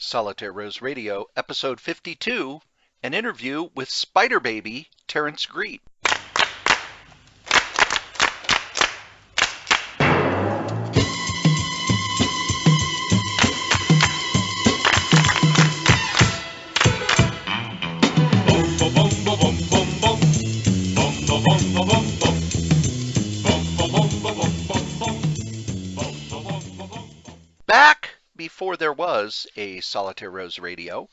Solitaire Rose Radio, episode 52, an interview with Spiderbaby, Terrance Griep. Back before there was a Solitaire Rose Radio,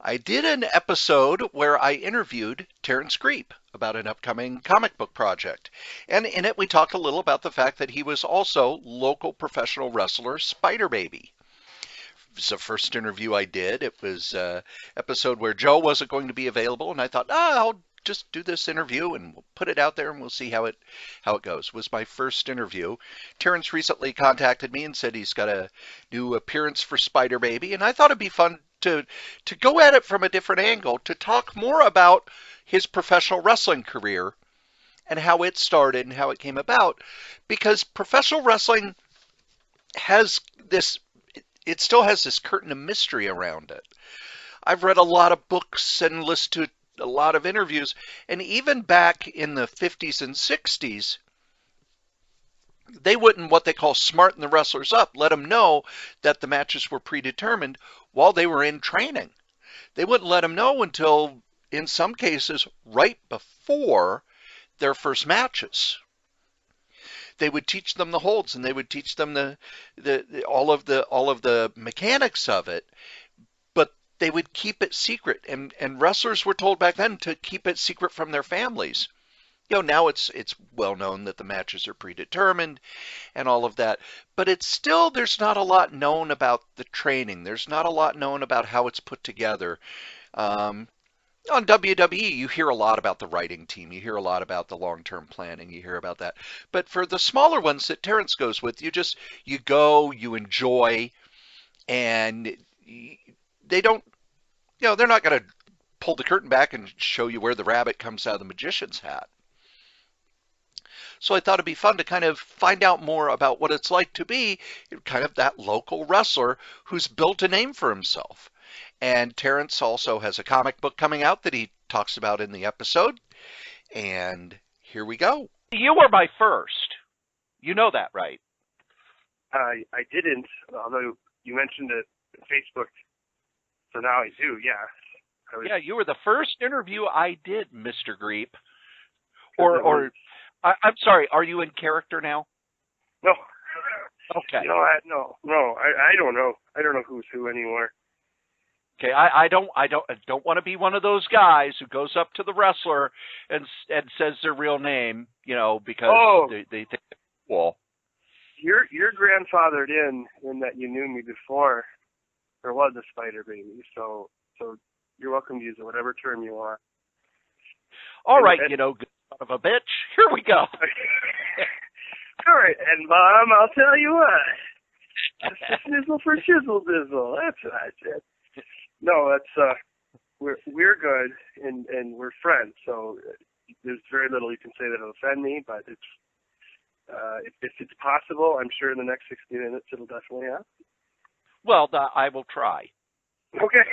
I did an episode where I interviewed Terrance Griep about an upcoming comic book project. And in it, we talked a little about the fact that he was also local professional wrestler Spiderbaby. It was the first interview I did. It was an episode where Joe wasn't going to be available, and I thought, I'll just do this interview and we'll put it out there and we'll see how it goes. It was my first interview. Terrance recently contacted me and said he's got a new appearance for Spiderbaby, and I thought it'd be fun to go at it from a different angle, to talk more about his professional wrestling career and how it started and how it came about, because professional wrestling has this, it still has this curtain of mystery around it. I've read a lot of books and listened to a lot of interviews, and even back in the 50s and 60s, they wouldn't, what they call, smarten the wrestlers up, let them know that the matches were predetermined while they were in training. They wouldn't let them know until, in some cases, right before their first matches. They would teach them the holds, and they would teach them all of the mechanics of it, but they would keep it secret. And wrestlers were told back then to keep it secret from their families. You know, now it's well known that the matches are predetermined and all of that, but it's still, there's not a lot known about the training. There's not a lot known about how it's put together. On WWE, you hear a lot about the writing team. You hear a lot about the long-term planning. You hear about that. But for the smaller ones that Terrance goes with, you go, you enjoy, and they don't, they're not going to pull the curtain back and show you where the rabbit comes out of the magician's hat. So I thought it'd be fun to kind of find out more about what it's like to be kind of that local wrestler who's built a name for himself. And Terrance also has a comic book coming out that he talks about in the episode. And here we go. You were my first. You know that, right? I didn't, although you mentioned it on Facebook, so now I do, yeah. Yeah, you were the first interview I did, Mr. Griep. I'm sorry, are you in character now? No. Okay. No, I don't know. I don't know who's who anymore. Okay, I don't want to be one of those guys who goes up to the wrestler and says their real name, because they think it's cool. You're grandfathered in that you knew me before there was a Spiderbaby, so you're welcome to use whatever term you want. All right, good son of a bitch. Here we go. All right, and Mom, I'll tell you what. Snizzle for shizzle dizzle. That's what I said. No, that's we're good and we're friends. So there's very little you can say that'll offend me, but if it's possible, I'm sure in the next 60 minutes it'll definitely happen. Well, I will try. Okay.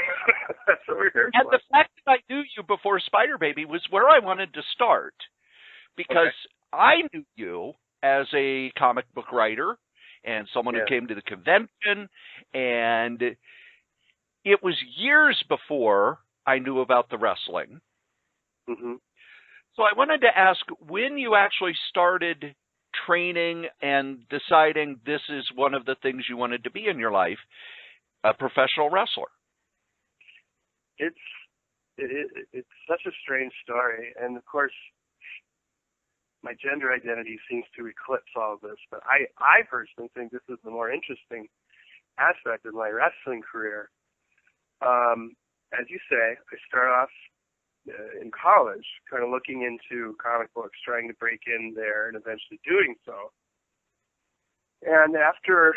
That's what we're here for. And the fact that I knew you before Spiderbaby was where I wanted to start, because I knew you as a comic book writer and someone who came to the convention, and it was years before I knew about the wrestling. Mm-hmm. So I wanted to ask when you actually started training and deciding this is one of the things you wanted to be in your life, a professional wrestler. It's such a strange story, and of course, my gender identity seems to eclipse all of this. But I personally think this is the more interesting aspect of my wrestling career. As you say, I start off in college, kind of looking into comic books, trying to break in there, and eventually doing so. And after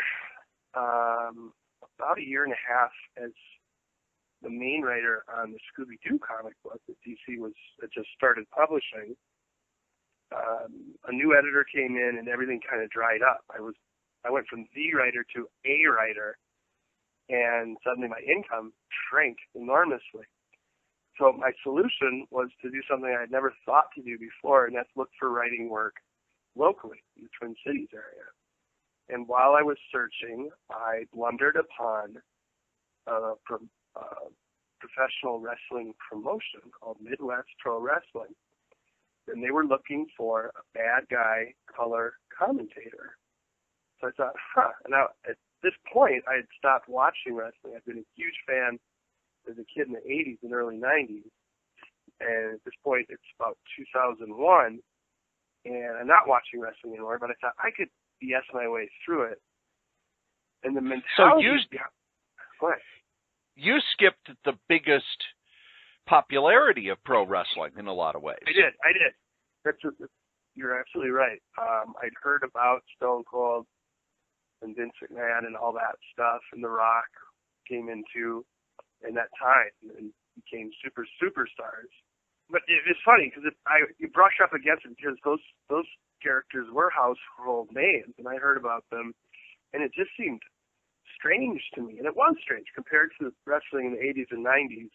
about a year and a half as the main writer on the Scooby-Doo comic book that DC had just started publishing, a new editor came in and everything kind of dried up. I went from the writer to a writer, and suddenly my income shrank enormously. So my solution was to do something I had never thought to do before, and that's look for writing work locally in the Twin Cities area. And while I was searching, I blundered upon a professional wrestling promotion called Midwest Pro Wrestling. And they were looking for a bad guy color commentator. So I thought, Now, at this point, I had stopped watching wrestling. I'd been a huge fan as a kid in the 80s and early 90s. And at this point, it's about 2001. And I'm not watching wrestling anymore, but I thought I could BS my way through it. And the mentality... Go ahead. You skipped the biggest popularity of pro wrestling in a lot of ways. I did. You're absolutely right. I'd heard about Stone Cold and Vince McMahon and all that stuff, and The Rock came into in that time and became superstars. But it's funny because you brush up against it because those characters were household names, and I heard about them, and it just seemed strange to me, and it was strange compared to wrestling in the 80s and 90s.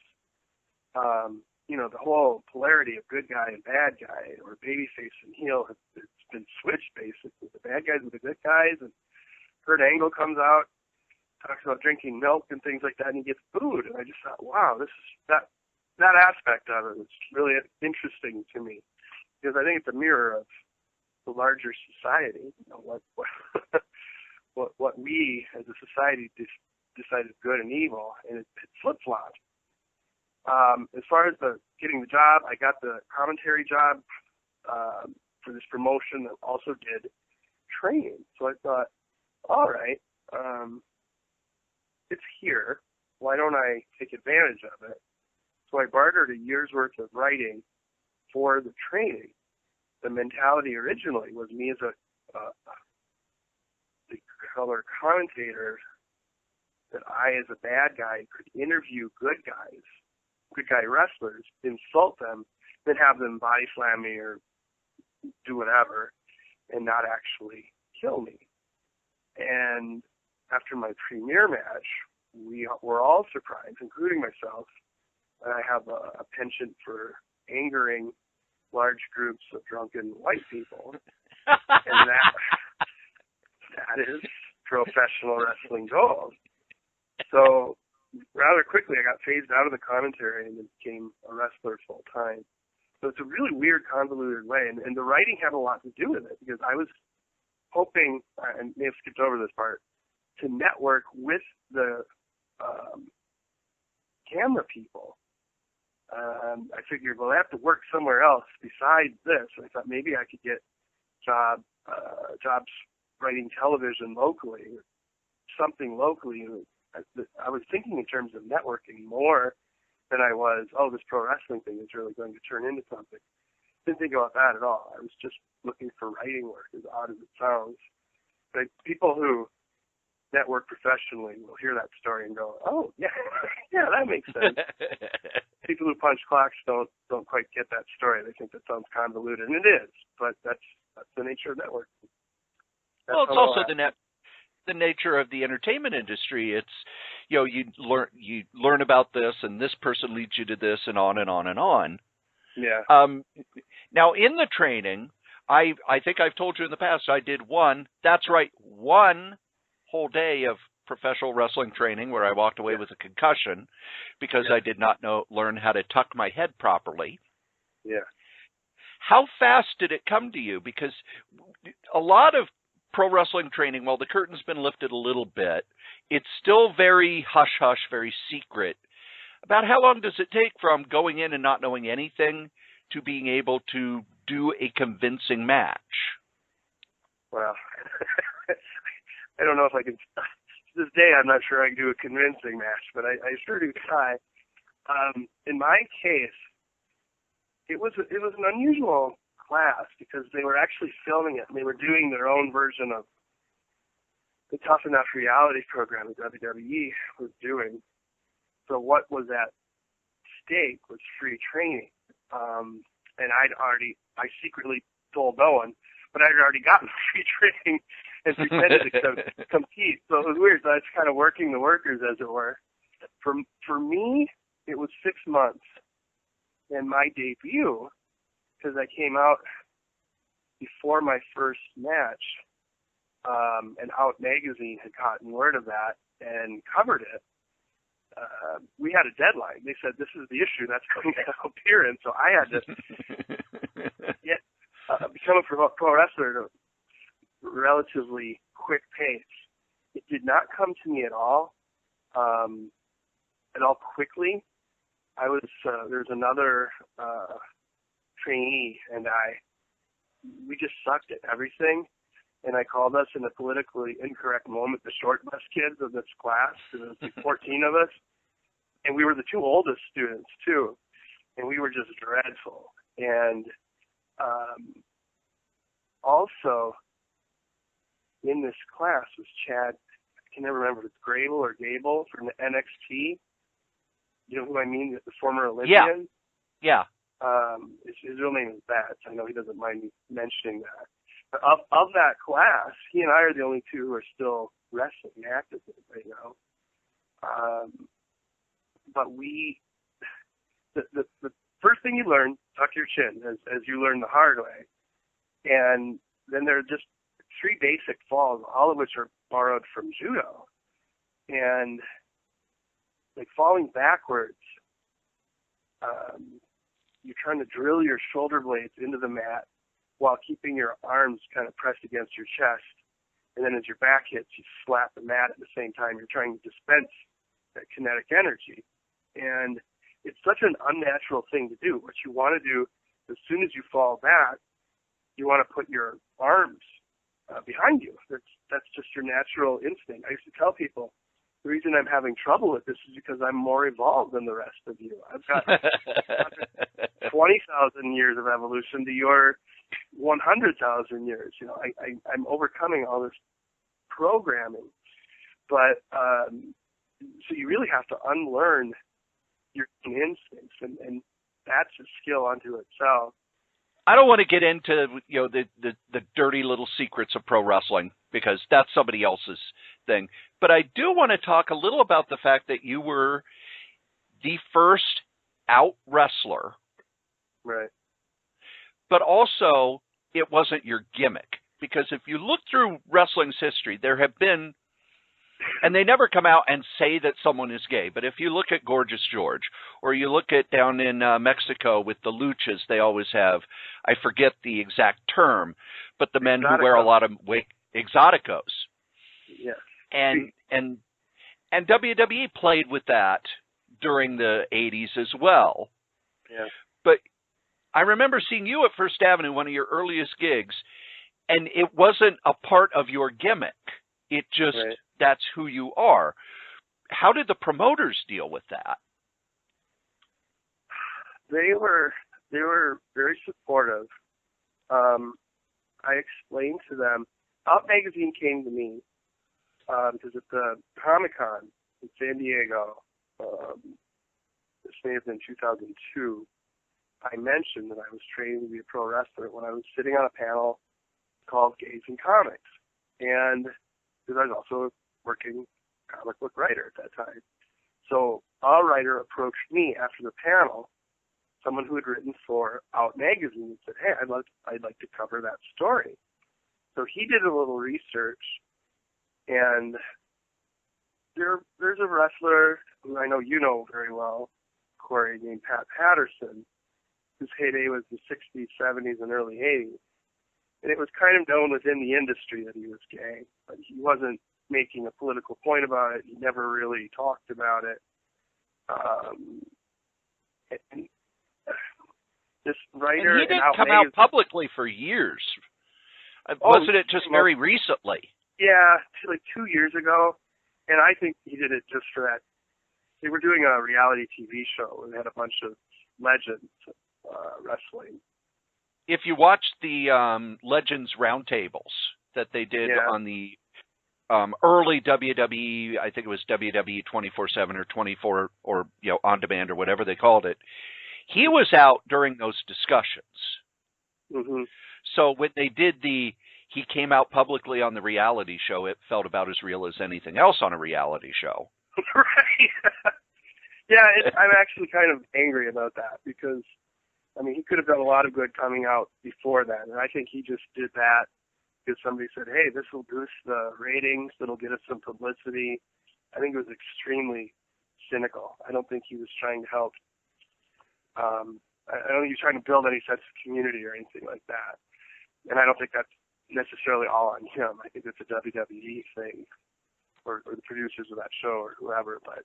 The whole polarity of good guy and bad guy, or babyface and heel, it's been switched basically. The bad guys with the good guys, and Kurt Angle comes out, talks about drinking milk and things like that, and he gets booed. And I just thought, wow, that aspect of it was really interesting to me, because I think it's a mirror of the larger society. What we as a society decided good and evil, and it flip-flopped. As far as getting the job, I got the commentary job for this promotion that also did training. So I thought, all right, it's here. Why don't I take advantage of it? So I bartered a year's worth of writing for the training. The mentality originally was me as the color commentator, that I, as a bad guy, could interview good guy wrestlers, insult them, then have them body slam me or do whatever, and not actually kill me. And after my premiere match, we were all surprised, including myself, that I have a penchant for angering large groups of drunken white people. And that is professional wrestling gold. So rather quickly, I got phased out of the commentary and became a wrestler full time. So it's a really weird, convoluted way. And the writing had a lot to do with it, because I was hoping, and may have skipped over this part, to network with the camera people. I figured, well, I have to work somewhere else besides this. And I thought maybe I could get jobs writing television locally, or something locally. I was thinking in terms of networking more than I was, this pro wrestling thing is really going to turn into something. Didn't think about that at all. I was just looking for writing work, as odd as it sounds. But people who network professionally will hear that story and go, oh, yeah, yeah, that makes sense. People who punch clocks don't quite get that story. They think that sounds convoluted, and it is, but that's the nature of networking. Well, it's also the nature of the entertainment industry. It's, you learn about this, and this person leads you to this, and on and on and on. Yeah. Now, in the training, I think I've told you in the past, I did one whole day of professional wrestling training where I walked away with a concussion because I did not learn how to tuck my head properly. Yeah. How fast did it come to you? Because a lot of pro wrestling training, while the curtain's been lifted a little bit, it's still very hush-hush, very secret. About how long does it take from going in and not knowing anything to being able to do a convincing match? Well, I don't know if I can. To this day, I'm not sure I can do a convincing match, but I sure do try. In my case, it was an unusual class because they were actually filming it, and they were doing their own version of the Tough Enough reality program that WWE was doing. So what was at stake was free training. And I secretly told no one, but I'd already gotten free training and pretended to compete. So it was weird. So I was kind of working the workers, as it were. For me, it was 6 months. And my debut, because I came out before my first match, and Out Magazine had gotten word of that and covered it. We had a deadline. They said, this is the issue that's going to appear in. So I had to become a pro wrestler at a relatively quick pace. It did not come to me at all quickly. I was, there's another trainee and we just sucked at everything. And I called us in a politically incorrect moment the short bus kids of this class. There was like 14 of us. And we were the two oldest students, too. And we were just dreadful. And also in this class was Chad, I can never remember if it's Grable or Gable from the NXT. You know who I mean? The former Olympian? Yeah. His real name is Bats. I know he doesn't mind me mentioning that. But of that class, he and I are the only two who are still wrestling actively right now. But the first thing you learn, tuck your chin, as you learn the hard way. And then there are just 3 basic falls, all of which are borrowed from judo. And like falling backwards, you're trying to drill your shoulder blades into the mat while keeping your arms kind of pressed against your chest. And then as your back hits, you slap the mat at the same time. You're trying to dispense that kinetic energy. And it's such an unnatural thing to do. What you want to do, as soon as you fall back, you want to put your arms behind you. That's just your natural instinct. I used to tell people, the reason I'm having trouble with this is because I'm more evolved than the rest of you. I've got 20,000 years of evolution to your 100,000 years. You know, I'm overcoming all this programming. But so you really have to unlearn your instincts, and that's a skill unto itself. I don't want to get into the dirty little secrets of pro wrestling because that's somebody else's thing. But I do want to talk a little about the fact that you were the first out wrestler. Right. But also it wasn't your gimmick, because if you look through wrestling's history, there have been, and they never come out and say that someone is gay, but if you look at Gorgeous George, or you look at down in Mexico with the luchas, they always have, I forget the exact term, but the men who wear a lot of exoticos. Yes. And WWE played with that during the 80s as well. Yeah. But I remember seeing you at First Avenue, one of your earliest gigs, and it wasn't a part of your gimmick. It just, right. That's who you are. How did the promoters deal with that? They were very supportive. I explained to them. Out Magazine came to me because at the Comic-Con in San Diego, this may have been 2002, I mentioned that I was training to be a pro wrestler when I was sitting on a panel called Gays and Comics. And because I was also working comic book writer at that time. So a writer approached me after the panel, someone who had written for Out Magazine, and said, hey, I'd like to cover that story. So he did a little research, and there's a wrestler who I know you know very well, Corey, named Pat Patterson, whose heyday was the 60s, 70s, and early 80s. And it was kind of known within the industry that he was gay, but he wasn't making a political point about it. He never really talked about it. And this writer, and he didn't come out publicly for years. Wasn't it just very recently? Yeah, like 2 years ago. And I think he did it just for that. They were doing a reality TV show and had a bunch of legends wrestling. If you watch the Legends roundtables that they did on the early WWE, I think it was WWE 24/7 or 24 or on demand or whatever they called it, he was out during those discussions. Mm-hmm. So when they did the he came out publicly on the reality show, it felt about as real as anything else on a reality show. Right. Yeah, I'm actually kind of angry about that because, I mean, he could have done a lot of good coming out before that, and I think he just did that because somebody said, hey, this will boost the ratings, it'll get us some publicity. I think it was extremely cynical. I don't think he was trying to help. I don't think he was trying to build any sense of community or anything like that. And I don't think that's necessarily all on him. I think it's a WWE thing or the producers of that show or whoever, but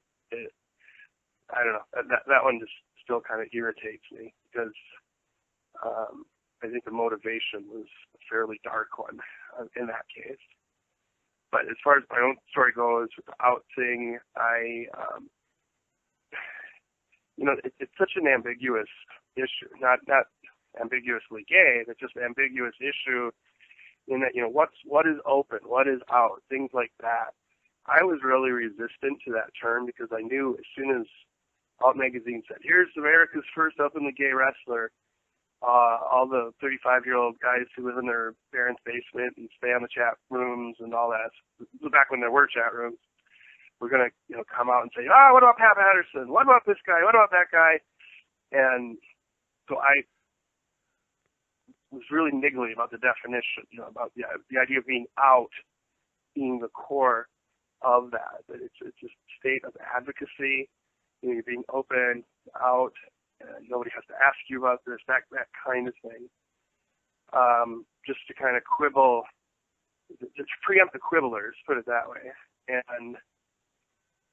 I don't know. That one just still kind of irritates me because I think the motivation was a fairly dark one in that case. But as far as my own story goes with the out thing, it's such an ambiguous issue. Not ambiguously gay, but just an ambiguous issue in that, what is open, what is out, things like that. I was really resistant to that term because I knew as soon as Alt Magazine said, here's America's first openly gay wrestler, all the 35-year-old guys who live in their parents' basement and stay on the chat rooms and all that, back when there were chat rooms, we're going to come out and say, what about Pat Patterson? What about this guy? What about that guy? And so I was really niggly about the definition, about the idea of being out being the core of that. It's a state of advocacy. You're being open, out, and nobody has to ask you about this, that kind of thing. Just to kind of quibble, to preempt the quibblers, put it that way. And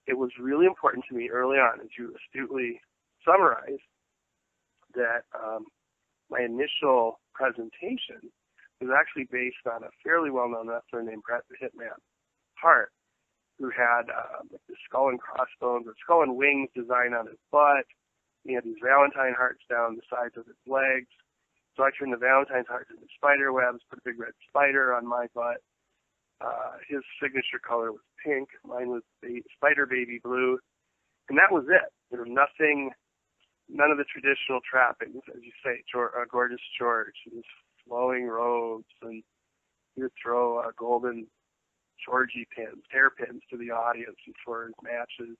it was really important to me early on, as you astutely summarized, that my initial presentation was actually based on a fairly well-known wrestler named Bret the Hitman Hart, who had the skull and crossbones or skull and wings design on his butt. He had these Valentine hearts down the sides of his legs. So I turned the Valentine's hearts into spider webs, put a big red spider on my butt. His signature color was pink. Mine was Spiderbaby blue. And that was it. There was none of the traditional trappings, as you say, Gorgeous George, his flowing robes, and he would throw golden Georgie pins, hairpins to the audience for his matches.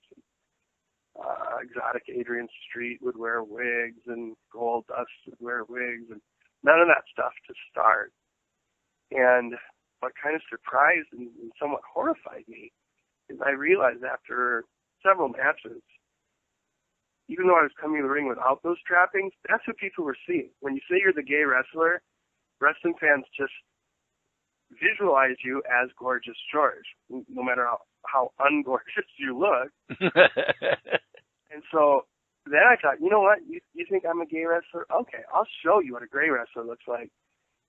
Exotic Adrian Street would wear wigs, and Gold Dust would wear wigs, and none of that stuff to start. And what kind of surprised and somewhat horrified me is I realized after several matches, even though I was coming to the ring without those trappings, that's what people were seeing. When you say you're the gay wrestler, wrestling fans just visualize you as Gorgeous George, no matter how ungorgeous you look. And so then I thought, you know what? You think I'm a gay wrestler? Okay, I'll show you what a gay wrestler looks like.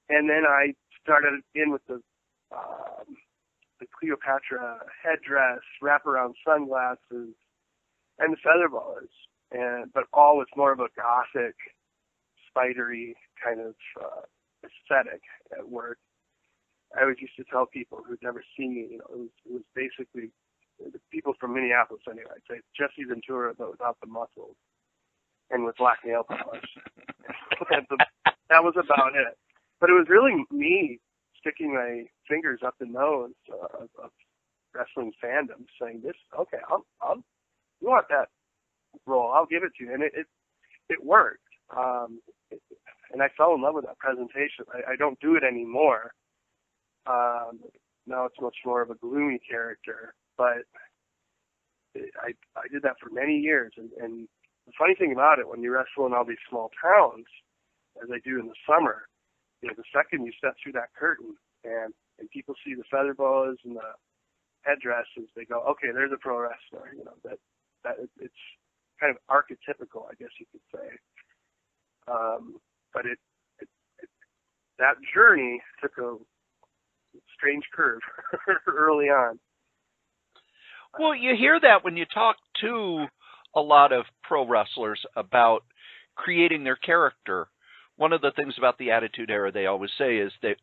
And then I started in with the Cleopatra headdress, wraparound sunglasses, and the feather boas, but all with more of a gothic, spidery kind of aesthetic at work. I always used to tell people who'd never seen me, it was basically the people from Minneapolis anyway. I'd say Jesse Ventura, but without the muscles and with black nail polish. That was about it. But it was really me sticking my fingers up the nose of wrestling fandom, saying, "This, okay, you want that role? I'll give it to you." And it worked. And I fell in love with that presentation. I don't do it anymore. Now it's much more of a gloomy character, but I did that for many years. And the funny thing about it, when you wrestle in all these small towns, as I do in the summer, the second you step through that curtain and people see the feather boas and the headdresses, they go, okay, there's a pro wrestler. That it's kind of archetypical, I guess you could say. But that journey took a strange curve early on. Well, you hear that when you talk to a lot of pro wrestlers about creating their character. One of the things about the Attitude Era they always say is that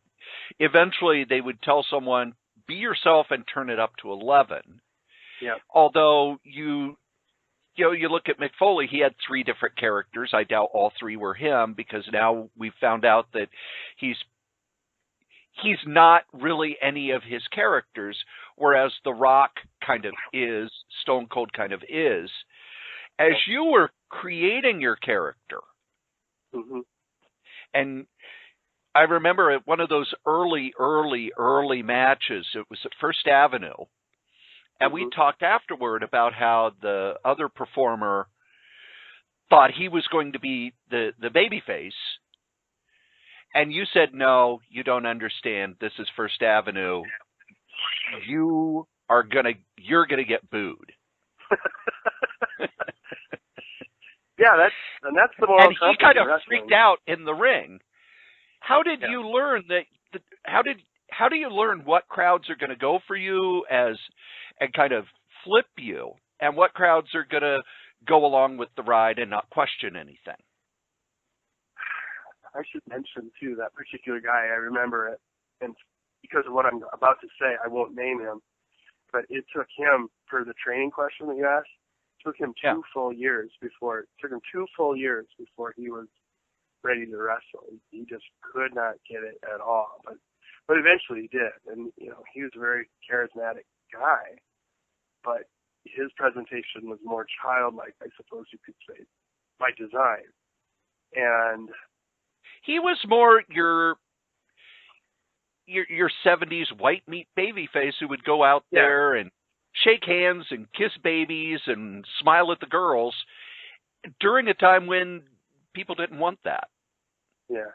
eventually they would tell someone, be yourself and turn it up to 11. Yeah. Although you look at Mick Foley, he had 3 different characters. I doubt all 3 were him, because now we've found out that he's he's not really any of his characters, whereas The Rock kind of is, Stone Cold kind of is. As you were creating your character, Mm-hmm. and I remember at one of those early matches, it was at First Avenue, and we talked afterward about how the other performer thought he was going to be the babyface. And you said, no, you don't understand. This is First Avenue. You're gonna get booed. Yeah, that's the moral And he kind of freaked out in the ring. How did you learn that? How do you learn what crowds are going to go for you and kind of flip you, and what crowds are going to go along with the ride and not question anything? I should mention too that particular guy. I remember it, and because of what I'm about to say, I won't name him. But it took him, for the training question that you asked, it took him 2 full years before. It took him 2 full years before he was ready to wrestle. He just could not get it at all. But eventually he did, and he was a very charismatic guy. But his presentation was more childlike, I suppose you could say, by design. And he was more your 70s white meat baby face who would go out there and shake hands and kiss babies and smile at the girls during a time when people didn't want that. Yeah,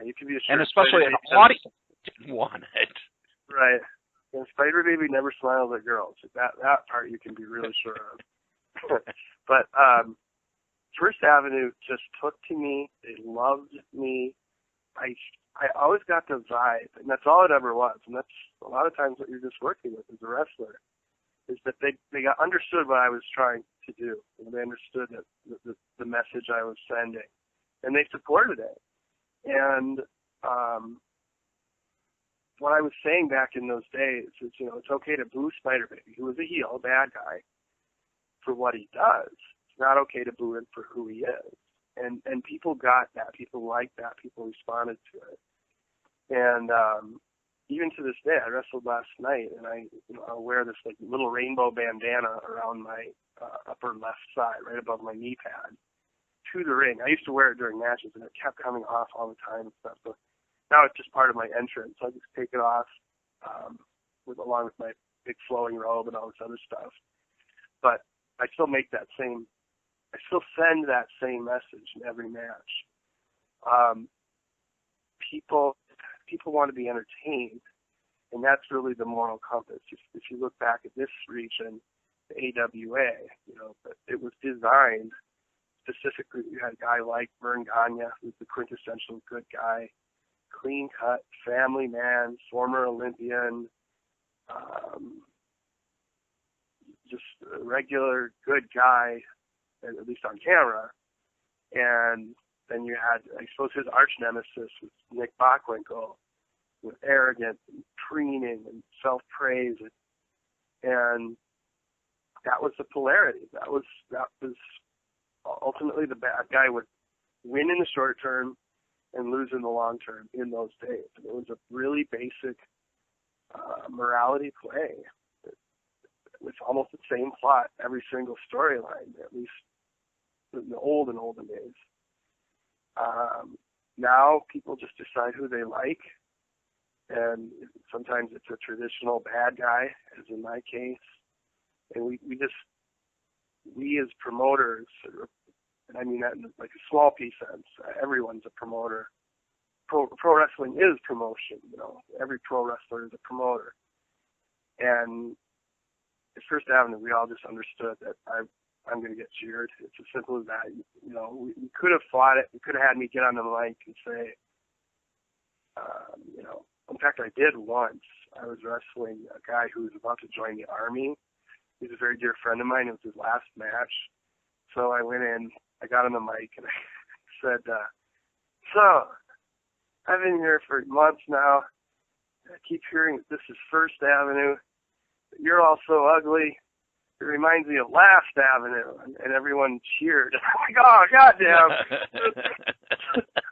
you can be assured. And especially an audience didn't want it. Right. And Spiderbaby never smiles at girls. That part you can be really sure of. But First Avenue just took to me. They loved me. I always got the vibe, and that's all it ever was. And that's a lot of times what you're just working with as a wrestler, is that they understood what I was trying to do. And they understood that the message I was sending, and they supported it. And what I was saying back in those days is, it's okay to boo Spiderbaby, who was a heel, bad guy, for what he does. It's not okay to boo him for who he is. And people got that. People liked that. People responded to it. And even to this day, I wrestled last night, and I'll wear this little rainbow bandana around my upper left side, right above my knee pad, to the ring. I used to wear it during matches, and it kept coming off all the time and stuff. So now it's just part of my entrance. So I just take it off along with my big flowing robe and all this other stuff. But I still send that same message in every match. People want to be entertained, and that's really the moral compass. If you look back at this region, the AWA, it was designed specifically. You had a guy like Vern Gagne, who's the quintessential good guy, clean cut, family man, former Olympian, just a regular good guy, at least on camera. And then you had, I suppose, his arch nemesis was Nick Bockwinkel, with arrogant and preening and self-praise, and that was the polarity. That was ultimately the bad guy would win in the short term and lose in the long term in those days. And it was a really basic morality play with almost the same plot every single storyline, at least in the olden days. Now people just decide who they like, and sometimes it's a traditional bad guy, as in my case. And we as promoters, and I mean that in like a small p sense, everyone's a promoter. Pro wrestling is promotion, every pro wrestler is a promoter. And at First Avenue, we all just understood that I'm going to get cheered. It's as simple as that. We could have fought it. We could have had me get on the mic and say, in fact, I did once. I was wrestling a guy who was about to join the Army. He's a very dear friend of mine. It was his last match. So I went in, I got on the mic, and I said, so, I've been here for months now. I keep hearing that this is First Avenue. You're all so ugly. it reminds me of Last Avenue, and everyone cheered. I'm like, oh, goddamn.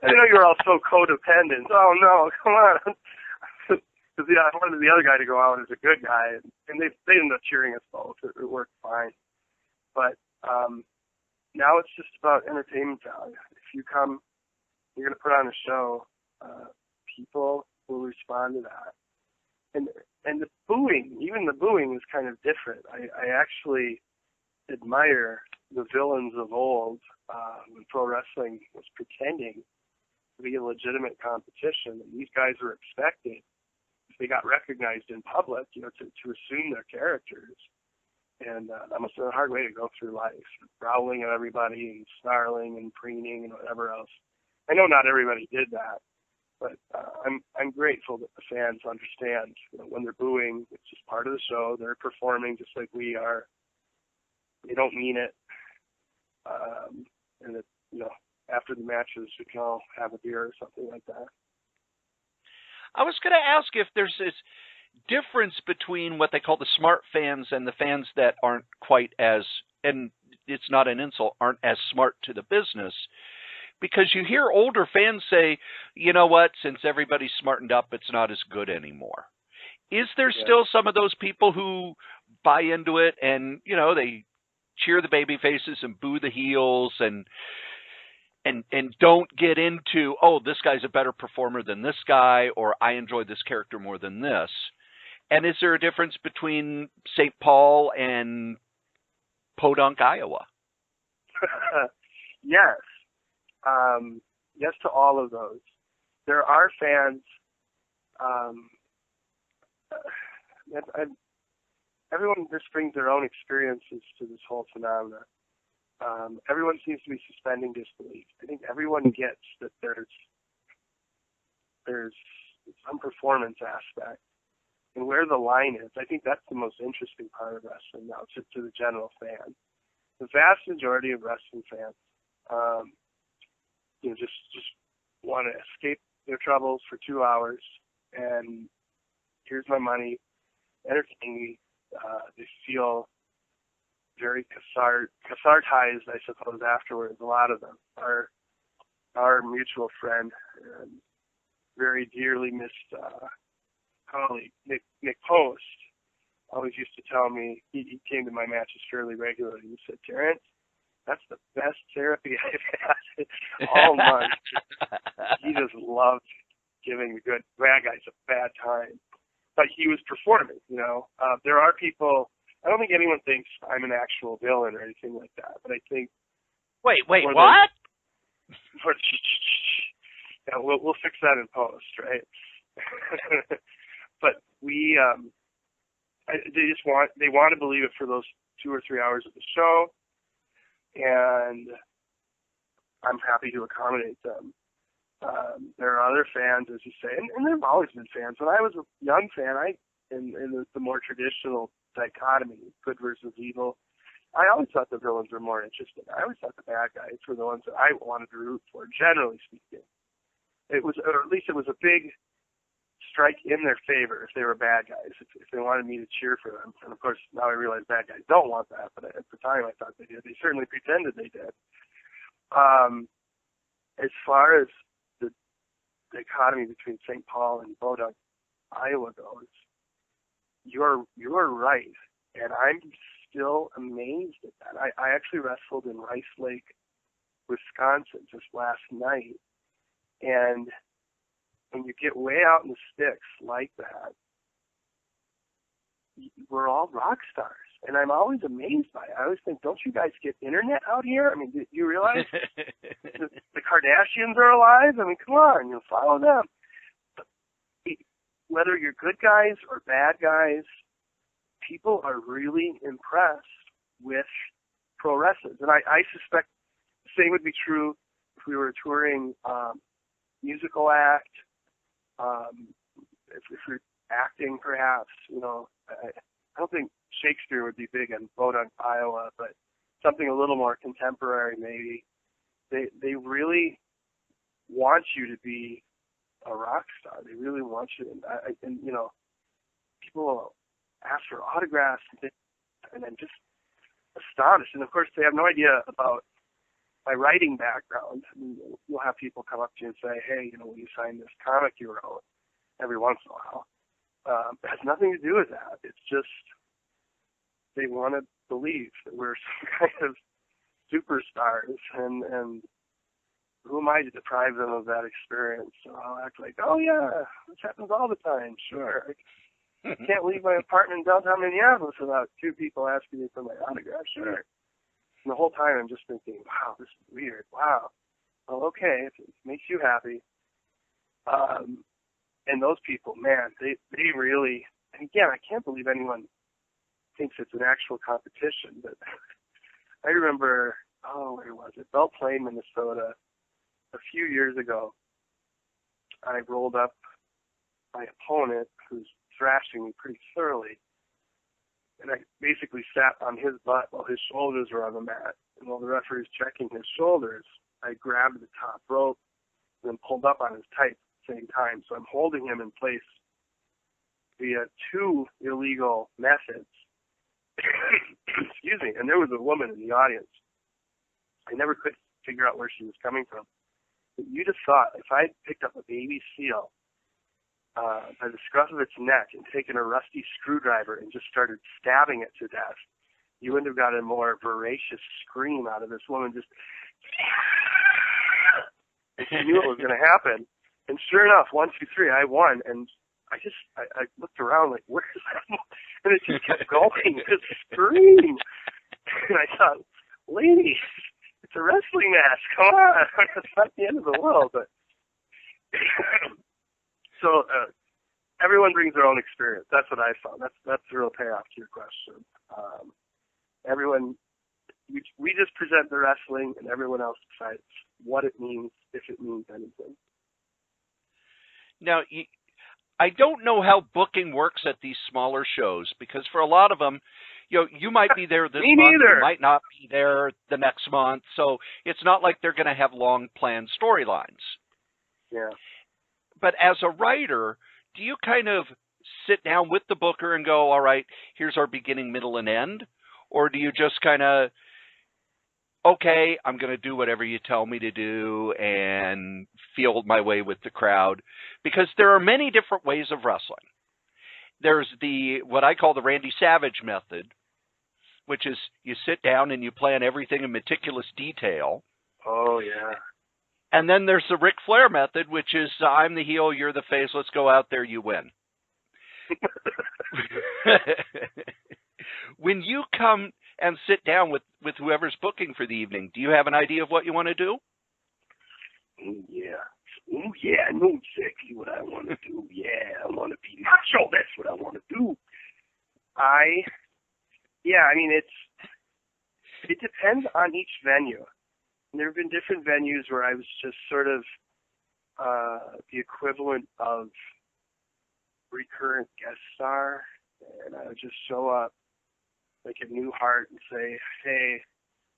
I know you were all so codependent. Oh, no, come on. Because I wanted the other guy to go out as a good guy, and they ended up cheering us both. It worked fine. But now it's just about entertainment value. If you come, you're going to put on a show, people will respond to that. And the booing, even the booing is kind of different. I actually admire the villains of old when pro wrestling was pretending to be a legitimate competition, and these guys were expected, if they got recognized in public, to assume their characters. And that must have been a hard way to go through life, growling at everybody and snarling and preening and whatever else. I know not everybody did that, but I'm grateful that the fans understand when they're booing, it's just part of the show. They're performing just like we are. They don't mean it. And that, after the matches, we can all have a beer or something like that. I was going to ask if there's this difference between what they call the smart fans and the fans that aren't quite as, and it's not an insult, aren't as smart to the business. Because you hear older fans say, you know what, since everybody's smartened up, it's not as good anymore. Is there still some of those people who buy into it and, they cheer the baby faces and boo the heels and don't get into, oh, this guy's a better performer than this guy, or I enjoy this character more than this? And is there a difference between St. Paul and Podunk, Iowa? Yes. Yes to all of those. There are fans. Everyone just brings their own experiences to this whole phenomenon. Everyone seems to be suspending disbelief. I think everyone gets that there's some performance aspect, and where the line is. I think that's the most interesting part of wrestling now to the general fan. The vast majority of wrestling fans, just want to escape their troubles for 2 hours, and here's my money, entertain me. They feel very cathartized, I suppose, afterwards. A lot of them. Our mutual friend, very dearly missed colleague, Nick Post, always used to tell me, he came to my matches fairly regularly. He said, Terrance, that's the best therapy I've had all month. He just loved giving the bad guys a bad time. But he was performing, There are people, I don't think anyone thinks I'm an actual villain or anything like that, but I think... Wait, what? Yeah, we'll fix that in post, right? But they want to believe it for those 2 or 3 hours of the show, and I'm happy to accommodate them. There are other fans, as you say, and there have always been fans. When I was a young fan, in the more traditional dichotomy, good versus evil, I always thought the villains were more interesting. I always thought the bad guys were the ones that I wanted to root for, generally speaking. It was, or at least it was a big strike in their favor if they were bad guys, if they wanted me to cheer for them. And of course, now I realize bad guys don't want that, but at the time I thought they did. They certainly pretended they did. As far as the dichotomy between St. Paul and Podunk, Iowa goes, you're right, and I'm still amazed at that. I actually wrestled in Rice Lake, Wisconsin just last night, and when you get way out in the sticks like that, we're all rock stars. And I'm always amazed by it. I always think, don't you guys get internet out here? I mean, do you realize the Kardashians are alive? I mean, come on, follow them. Whether you're good guys or bad guys, people are really impressed with pro wrestlers. And I suspect the same would be true if we were touring musical act, if we're acting perhaps, I don't think Shakespeare would be big in Podunk, Iowa, but something a little more contemporary maybe. They really want you to be a rock star. They really want you, and people ask for autographs and then just astonished. And of course, they have no idea about my writing background. I mean, you'll have people come up to you and say, hey, will you sign this comic you wrote every once in a while? It has nothing to do with that. It's just they want to believe that we're some kind of superstars, and who am I to deprive them of that experience? So I'll act like, oh yeah, this happens all the time. Sure. I can't leave my apartment in downtown Minneapolis without two people asking me for my autograph. Sure. And the whole time I'm just thinking, wow, this is weird. Wow. Well, okay, if it makes you happy. And those people, man, they really, and again, I can't believe anyone thinks it's an actual competition, but I remember, where was it? Belle Plaine, Minnesota. A few years ago, I rolled up my opponent who's thrashing me pretty thoroughly, and I basically sat on his butt while his shoulders were on the mat. And while the referee was checking his shoulders, I grabbed the top rope and then pulled up on his tights at the same time. So I'm holding him in place via two illegal methods. Excuse me. And there was a woman in the audience. I never could figure out where she was coming from. But you just thought if I had picked up a baby seal by the scruff of its neck and taken a rusty screwdriver and just started stabbing it to death, you wouldn't have got a more voracious scream out of this woman. Just, and she knew it was going to happen. And sure enough, 1, 2, 3, I won. And I looked around like, where's that? And it just kept going, just scream. And I thought, lady, it's a wrestling match. Come on. It's not the end of the world. But so everyone brings their own experience. That's what I found. That's the real payoff to your question. Everyone, we just present the wrestling, and everyone else decides what it means, if it means anything. Now, I don't know how booking works at these smaller shows, because for a lot of them, you might be there this month, you might not be there the next month, so it's not like they're going to have long planned storylines. Yeah. But as a writer, do you kind of sit down with the booker and go, all right, here's our beginning, middle, and end? Or do you just kind of, okay, I'm going to do whatever you tell me to do and feel my way with the crowd? Because there are many different ways of wrestling. There's what I call the Randy Savage method, which is you sit down and you plan everything in meticulous detail. Oh, yeah. And then there's the Ric Flair method, which is I'm the heel, you're the face, let's go out there, you win. When you come and sit down with whoever's booking for the evening, do you have an idea of what you want to do? Yeah. Oh, yeah, I know exactly what I want to do. Yeah, I want to be macho. That's what I want to do. It depends on each venue. There have been different venues where I was just sort of the equivalent of recurrent guest star, and I would just show up like a new heart and say, hey,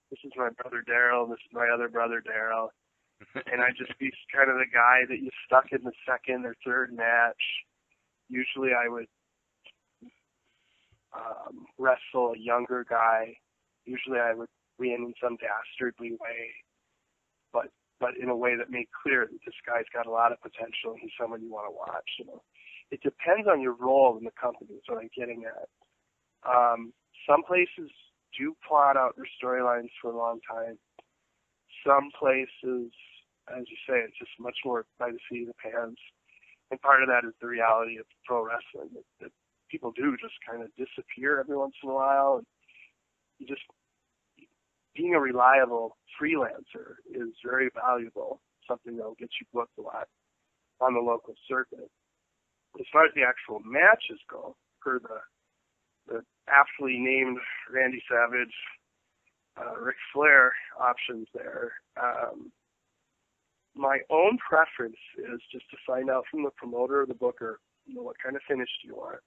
this is my brother Daryl, this is my other brother Daryl. And I'd just be kind of the guy that you stuck in the second or third match. Usually I would wrestle a younger guy. Usually I would win in some dastardly way, but in a way that made clear that this guy's got a lot of potential and he's someone you want to watch. It depends on your role in the company, is what I'm getting at. Some places do plot out their storylines for a long time. Some places, as you say, it's just much more by the seat of the pants. And part of that is the reality of pro wrestling, that people do just kind of disappear every once in a while. And being a reliable freelancer is very valuable, something that will get you booked a lot on the local circuit. As far as the actual matches go, for the aptly named Randy Savage, Ric Flair options there, my own preference is just to find out from the promoter or the booker, what kind of finish do you want?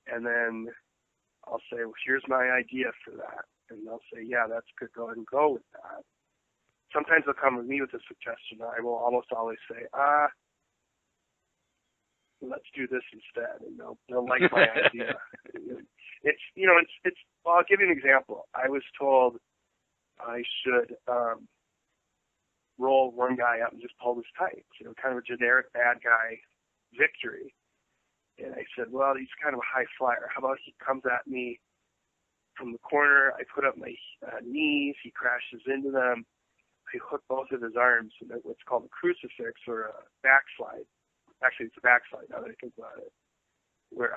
And then I'll say, well, here's my idea for that. And they'll say, yeah, that's good, go ahead and go with that. Sometimes they'll come with me with a suggestion. I will almost always say, let's do this instead, and they'll like my idea. It's well, I'll give you an example. I was told I should roll one guy up and just pull his tights, kind of a generic bad guy victory. And I said, well, he's kind of a high flyer. How about he comes at me from the corner, I put up my knees, he crashes into them, I hook both of his arms in what's called a crucifix or a backslide. Actually, it's a backslide now that I think about it, where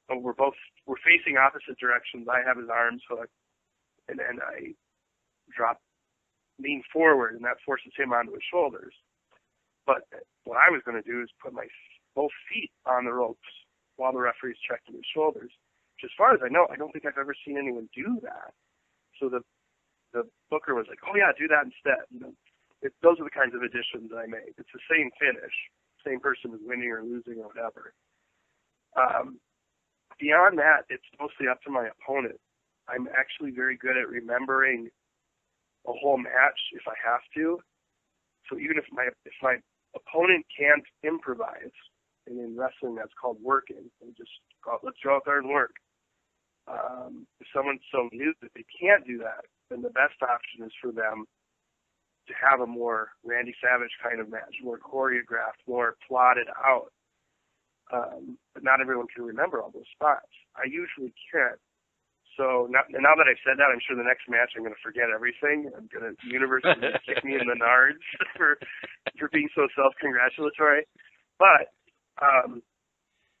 we're facing opposite directions. I have his arms hooked, and then I lean forward, and that forces him onto his shoulders. But what I was going to do is put my both feet on the ropes while the referee's checking his shoulders. Which, as far as I know, I don't think I've ever seen anyone do that. So the booker was like, "Oh yeah, do that instead." Those are the kinds of additions I made. It's the same finish, same person is winning or losing or whatever. Beyond that, it's mostly up to my opponent. I'm actually very good at remembering a whole match if I have to. So even if my opponent can't improvise, and in wrestling that's called working, just let's draw a card and work. If someone's so new that they can't do that, then the best option is for them to have a more Randy Savage kind of match, more choreographed, more plotted out. But not everyone can remember all those spots. I usually can. So now that I've said that, I'm sure the next match I'm going to forget everything. The universe is going to kick me in the nards for being so self-congratulatory. But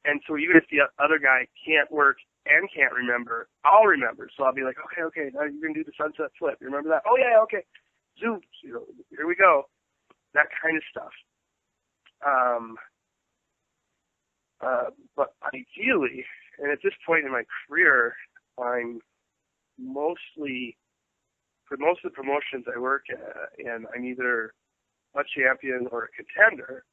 and so even if the other guy can't work and can't remember, I'll remember. So I'll be like, okay, now you're going to do the sunset flip. You remember that? Oh yeah, okay. Zoom. Here we go. That kind of stuff. But ideally, and at this point in my career, I'm mostly, for most of the promotions I work at, and I'm either a champion or a contender.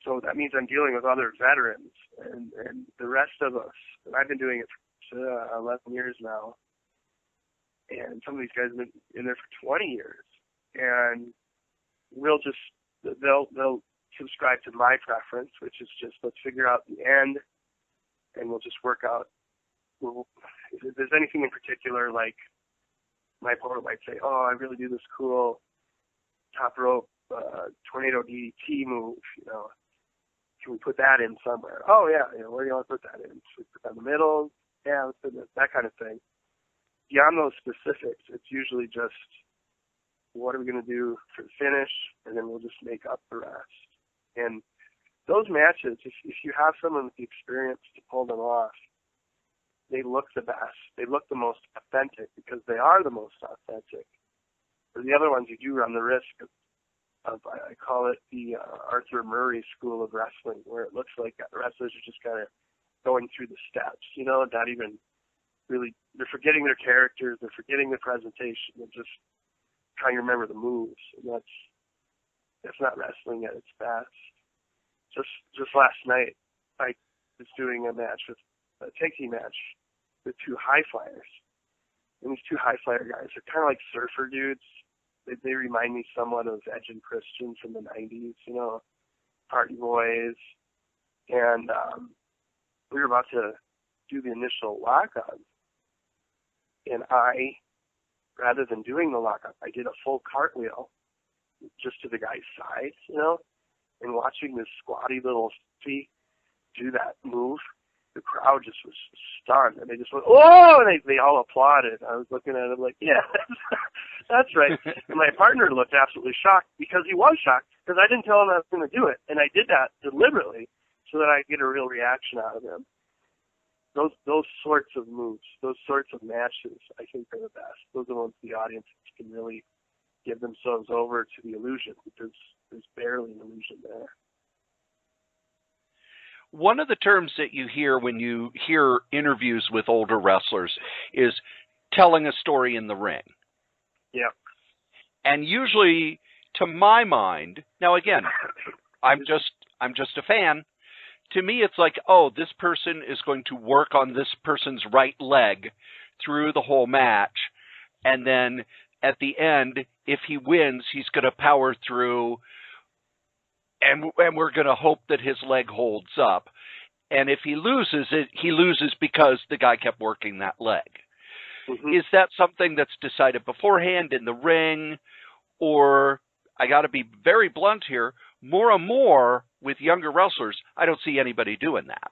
So that means I'm dealing with other veterans and the rest of us. And I've been doing it for 11 years now. And some of these guys have been in there for 20 years. And they'll subscribe to my preference, which is just let's figure out the end, and we'll just work out. If there's anything in particular, like my opponent might say, oh, I really do this cool top rope tornado DDT move, can we put that in somewhere? Oh yeah, where do you want to put that in? Should we put that in the middle? Yeah, let's put that kind of thing. Beyond those specifics, it's usually just what are we going to do for the finish, and then we'll just make up the rest. And those matches, if you have someone with the experience to pull them off, they look the best. They look the most authentic because they are the most authentic. For the other ones, you do run the risk of I call it the Arthur Murray school of wrestling, where it looks like wrestlers are just kind of going through the steps, not even really, they're forgetting their characters, they're forgetting the presentation, they're just trying to remember the moves. And that's not wrestling at its best. Just last night, I was doing a tag team match with two high flyers. And these two high flyer guys are kind of like surfer dudes. They remind me somewhat of Edge and Christian from the 90s, party boys. And we were about to do the initial lock-on. And rather than doing the lock-up, I did a full cartwheel just to the guy's side, and watching this squatty little fee do that move, the crowd just was stunned, and they just went, "Oh!" and they all applauded. I was looking at him like, "Yeah, that's right." And my partner looked absolutely shocked because he was shocked because I didn't tell him I was going to do it, and I did that deliberately so that I'd get a real reaction out of him. Those sorts of moves, those sorts of matches, I think are the best. Those are the ones the audience can really give themselves over to the illusion, because there's barely an illusion there. One of the terms that you hear when you hear interviews with older wrestlers is telling a story in the ring. Yeah. And usually, to my mind, now again, I'm just a fan. To me, it's like, oh, this person is going to work on this person's right leg through the whole match, and then at the end, if he wins, he's going to power through, and we're going to hope that his leg holds up. And if he loses it, he loses because the guy kept working that leg. Mm-hmm. Is that something that's decided beforehand in the ring? Or, I got to be very blunt here, more and more with younger wrestlers, I don't see anybody doing that.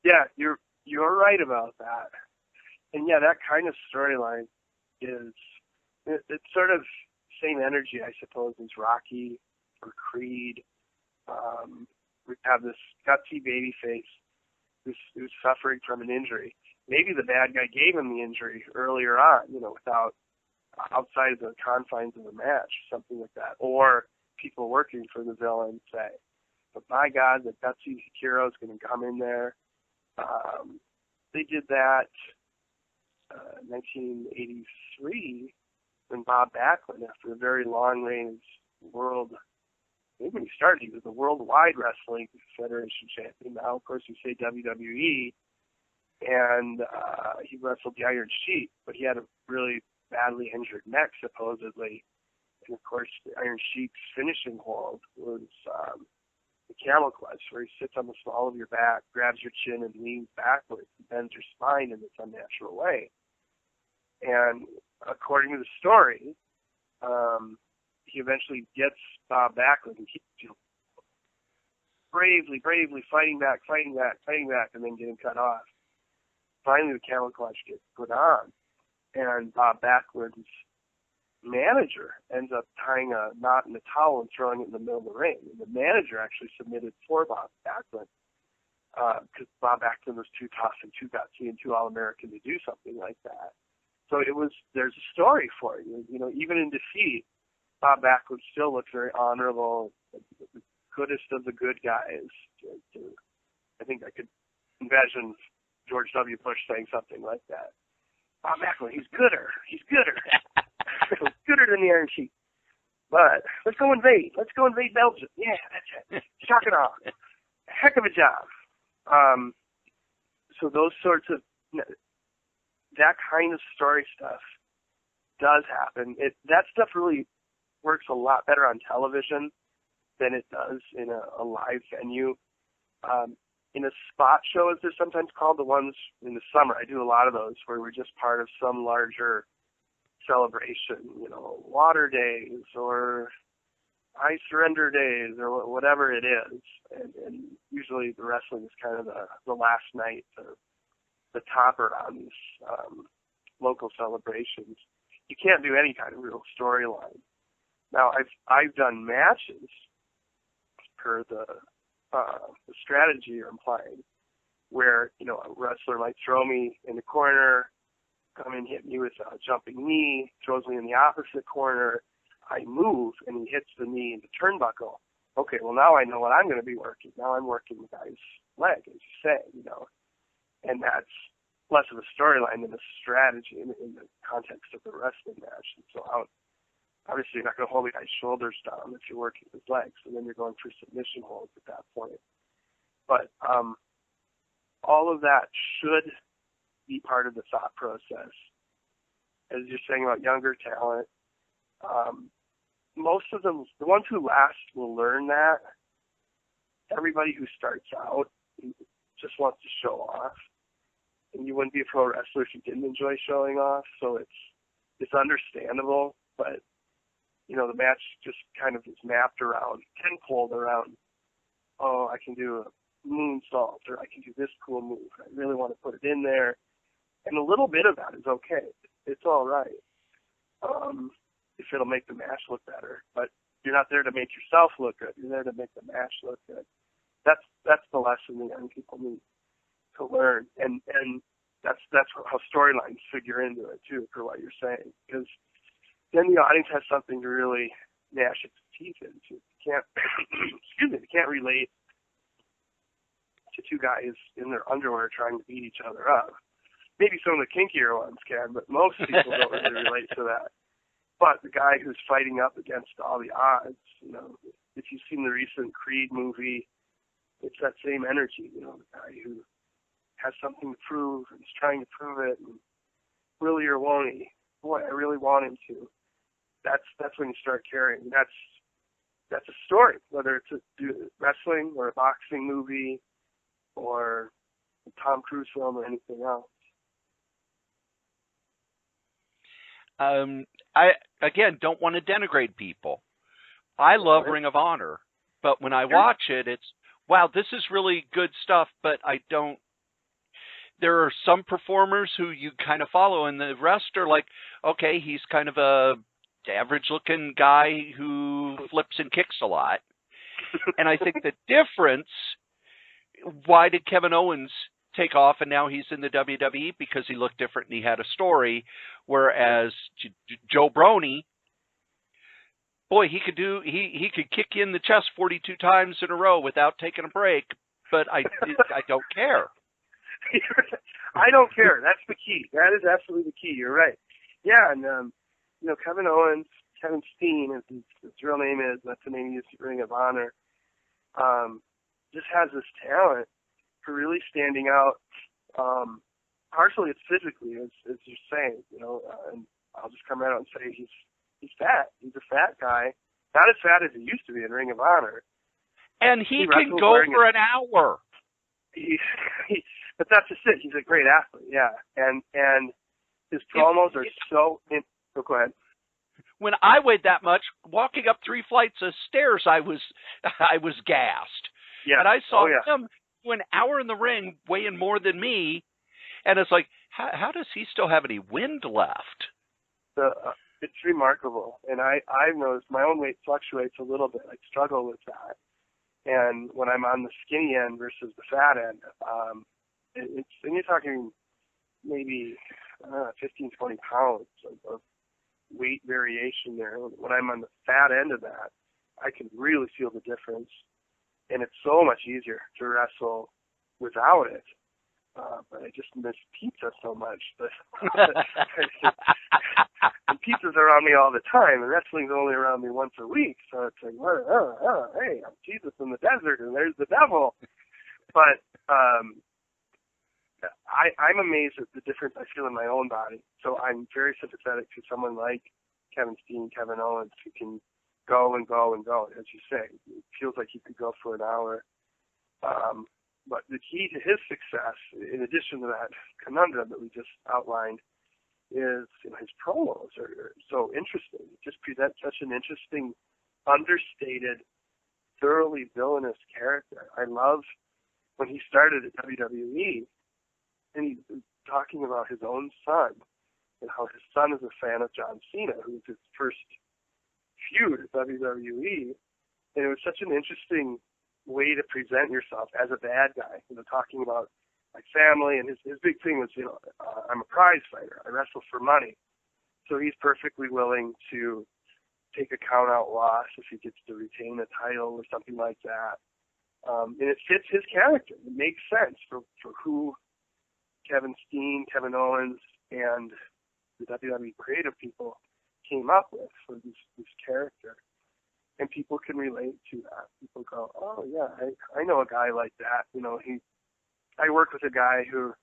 Yeah, you're right about that. And yeah, that kind of storyline is it's sort of same energy, I suppose, as Rocky or Creed. We have this gutsy babyface who's suffering from an injury. Maybe the bad guy gave him the injury earlier on, without outside of the confines of the match, something like that. Or people working for the villain say, but my God, the gutsy hero is going to come in there. They did that in 1983 when Bob Backlund, after a very long reign as world, maybe when he started, he was the Worldwide Wrestling Federation champion. Now, of course, you say WWE, and he wrestled the Iron Sheik, but he had a really badly injured neck, supposedly. And, of course, the Iron Sheik's finishing hold was the camel clutch, where he sits on the small of your back, grabs your chin, and leans backwards and bends your spine in this unnatural way. And according to the story, he eventually gets Bob Backlund and keeps bravely fighting back, and then getting cut off. Finally, the camel clutch gets put on, and Bob Backlund's manager ends up tying a knot in a towel and throwing it in the middle of the ring. And the manager actually submitted for Bob Backlund because Bob Backlund was too tough and too gutsy and too all-American to do something like that. So there's a story for you. Even in defeat, Bob Backlund still looks very honorable, the goodest of the good guys. I think I could envision George W. Bush saying something like that. Bob Backlund, he's gooder. Gooder than the Iron Sheik. But let's go invade Belgium. Yeah, that's it. Shock it off. Heck of a job. So those sorts of, that kind of story stuff does happen. That stuff really works a lot better on television than it does in a live venue. In a spot show, as they're sometimes called, the ones in the summer, I do a lot of those where we're just part of some larger celebration, Water Days or I Surrender Days or whatever it is. And usually the wrestling is kind of the last night, the topper on these local celebrations. You can't do any kind of real storyline. Now, I've done matches per the strategy you're implying, where a wrestler might throw me in the corner, come and hit me with a jumping knee, throws me in the opposite corner, I move, and he hits the knee in the turnbuckle. Okay, well, now I know what I'm going to be working. Now I'm working the guy's leg, as you say, and that's less of a storyline than a strategy in the context of the wrestling match. And so obviously you're not going to hold the guy's shoulders down if you're working his legs, and then you're going for submission holds at that point. But all of that should be part of the thought process. As you're saying about younger talent, most of them, the ones who last, will learn that. Everybody who starts out just wants to show off, and you wouldn't be a pro wrestler if you didn't enjoy showing off. So it's understandable, but the match just kind of is mapped around, tenfold around, oh, I can do a moonsault, or I can do this cool move. I really want to put it in there. And a little bit of that is okay. It's all right. If it'll make the match look better. But you're not there to make yourself look good. You're there to make the match look good. That's the lesson the young people need to learn. And that's how storylines figure into it, too, for what you're saying. Because then the audience has something to really gnash its teeth into. They can't relate to two guys in their underwear trying to beat each other up. Maybe some of the kinkier ones can, but most people don't really relate to that. But the guy who's fighting up against all the odds, if you've seen the recent Creed movie, it's that same energy, the guy who has something to prove and is trying to prove it, and will he or won't he? Boy, I really want him to. That's when you start caring. That's a story, whether it's a wrestling or a boxing movie or a Tom Cruise film or anything else. I again don't want to denigrate people. I love Ring of Honor, but when I watch it, it's wow, this is really good stuff. But I don't. There are some performers who you kind of follow, and the rest are like, okay, he's kind of a average-looking guy who flips and kicks a lot. And I think the difference, why did Kevin Owens take off and now he's in the WWE? Because he looked different and he had a story, whereas Joe Brony, boy, he could kick you in the chest 42 times in a row without taking a break, but I don't care. I don't care. That's the key. That is absolutely the key. You're right. Yeah, and Kevin Owens, Kevin Steen, as his real name is, that's the name he used to Ring of Honor, just has this talent for really standing out. Partially it's physically, as you're saying, and I'll just come right out and say he's fat. He's a fat guy. Not as fat as he used to be in Ring of Honor. And he can go for an hour. But that's just it. He's a great athlete, yeah. And his promos are so. Go ahead. When I weighed that much, walking up 3 flights of stairs, I was gassed. Yeah. And I saw him for an hour in the ring, weighing more than me, and it's like, how does he still have any wind left? It's remarkable, and I've noticed my own weight fluctuates a little bit. I struggle with that, and when I'm on the skinny end versus the fat end, and you're talking maybe 15, 20 pounds of weight variation there. When I'm on the fat end of that, I can really feel the difference, and it's so much easier to wrestle without it. But I just miss pizza so much. And pizza's around me all the time, and wrestling's only around me once a week. So it's like, hey, I'm Jesus in the desert, and there's the devil. But I'm amazed at the difference I feel in my own body. So I'm very sympathetic to someone like Kevin Steen, Kevin Owens, who can go and go and go, as you say. It feels like he could go for an hour. But the key to his success, in addition to that conundrum that we just outlined, is his promos are so interesting. He just presents such an interesting, understated, thoroughly villainous character. I love when he started at WWE, and he's talking about his own son and how his son is a fan of John Cena, who was his first feud at WWE. And it was such an interesting way to present yourself as a bad guy, talking about my family. And his big thing was, I'm a prize fighter. I wrestle for money. So he's perfectly willing to take a count-out loss if he gets to retain a title or something like that. And it fits his character. It makes sense for who Kevin Steen, Kevin Owens, and the WWE creative people came up with for this character. And people can relate to that. People go, oh, yeah, I know a guy like that. I work with a guy who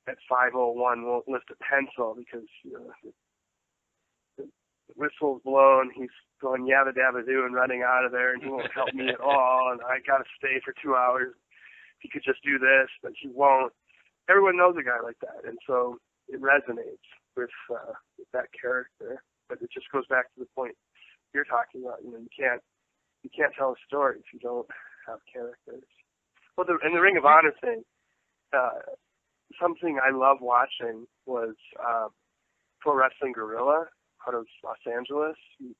at 5:01 won't lift a pencil because the whistle's blown. He's going yabba dabba doo and running out of there, and he won't help me at all. And I got to stay for 2 hours. He could just do this, but he won't. Everyone knows a guy like that, and so it resonates with that character. But it just goes back to the point you're talking about. You can't tell a story if you don't have characters. Well, in the Ring of Honor thing, something I love watching was Pro Wrestling Guerrilla out of Los Angeles.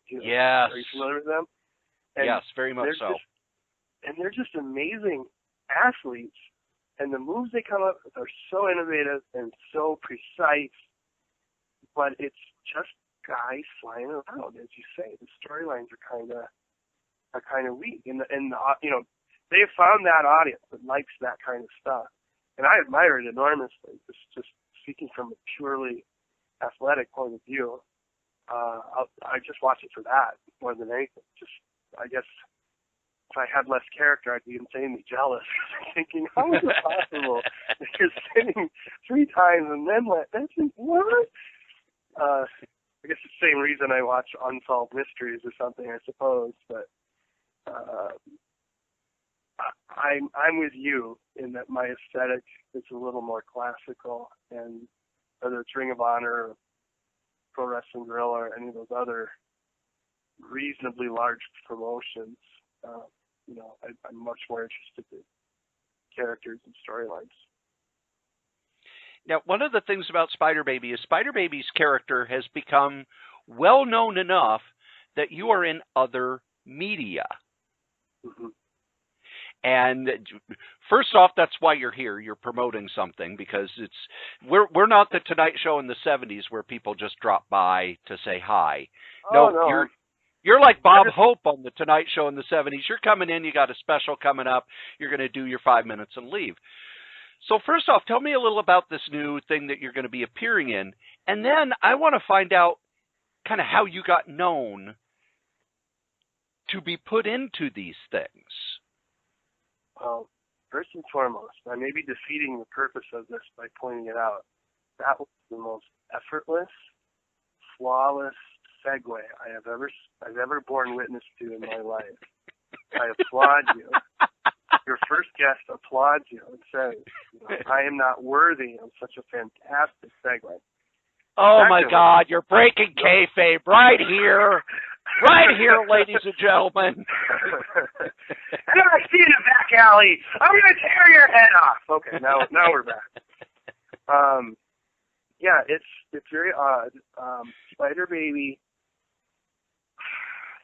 Yes. Are you familiar with them? And yes, very much so. They're just amazing athletes, and the moves they come up with are so innovative and so precise, but it's just guys flying around, as you say. The storylines are kind of weak, and they have found that audience that likes that kind of stuff, and I admire it enormously. Just speaking from a purely athletic point of view, I just watch it for that more than anything. I guess if I had less character, I'd be insanely jealous, thinking, how is it possible that you're sitting 3 times and then what? I guess it's the same reason I watch Unsolved Mysteries or something, I suppose. But I'm with you in that my aesthetic is a little more classical, and whether it's Ring of Honor, or Pro Wrestling Guerrilla, or any of those other reasonably large promotions, I'm much more interested in characters and storylines. Now, one of the things about Spiderbaby is Spiderbaby's character has become well known enough that you are in other media. Mm-hmm. And first off, that's why you're here. You're promoting something, because we're not the Tonight Show in the '70s where people just drop by to say hi. No. You're like Bob Hope on the Tonight Show in the '70s. You're coming in, you got a special coming up. You're going to do your 5 minutes and leave. So first off, tell me a little about this new thing that you're going to be appearing in, and then I want to find out kind of how you got known to be put into these things. Well, first and foremost, I may be defeating the purpose of this by pointing it out. That was the most effortless, flawless segue I've ever borne witness to in my life. I applaud you. Your first guest applauds you and says, I am not worthy of such a fantastic segue. Oh, my God, you're breaking kayfabe right here. Right here, ladies and gentlemen. And if I see you in the back alley, I'm going to tear your head off. Okay, now we're back. Yeah, it's very odd. Spiderbaby,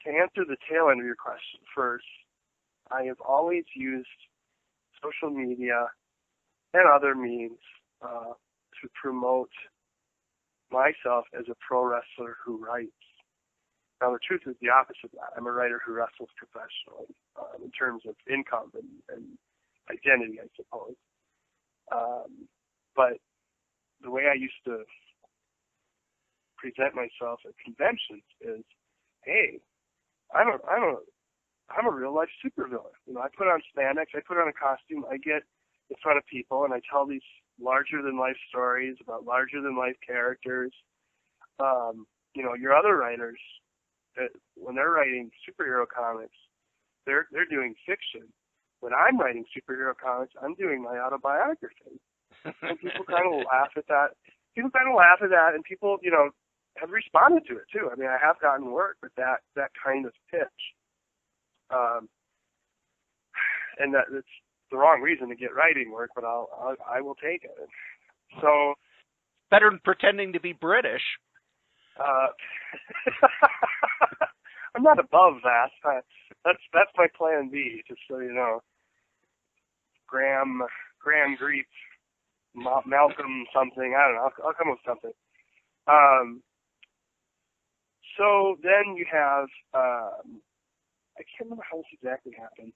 to answer the tail end of your question first, I have always used social media and other means to promote myself as a pro wrestler who writes. Now, the truth is the opposite of that. I'm a writer who wrestles professionally in terms of income and identity, I suppose. But the way I used to present myself at conventions is, hey, I'm a real life supervillain. I put on spandex, I put on a costume, I get in front of people and I tell these larger than life stories about larger than life characters. Your other writers, when they're writing superhero comics, they're doing fiction. When I'm writing superhero comics, I'm doing my autobiography. And people kind of laugh at that. And people, have responded to it too. I mean, I have gotten work with that kind of pitch. And that's the wrong reason to get writing work, but I will take it. So better than pretending to be British. I'm not above that. That's my plan B, just so you know. Graham Griep, Malcolm something. I don't know. I'll come up with something. So then you have, I can't remember how this exactly happened,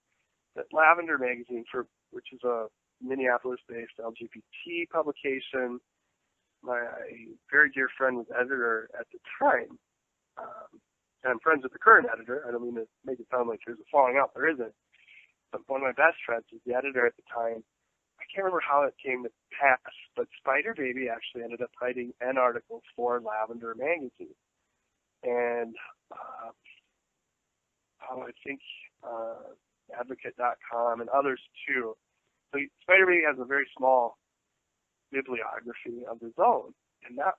that Lavender magazine, which is a Minneapolis-based LGBT publication. My very dear friend was editor at the time. And I'm friends with the current editor. I don't mean to make it sound like there's a falling out. There isn't. But one of my best friends was the editor at the time. I can't remember how it came to pass, but Spiderbaby actually ended up writing an article for Lavender magazine. And I think Advocate.com and others too. So Spiderbaby has a very small bibliography of his own, and that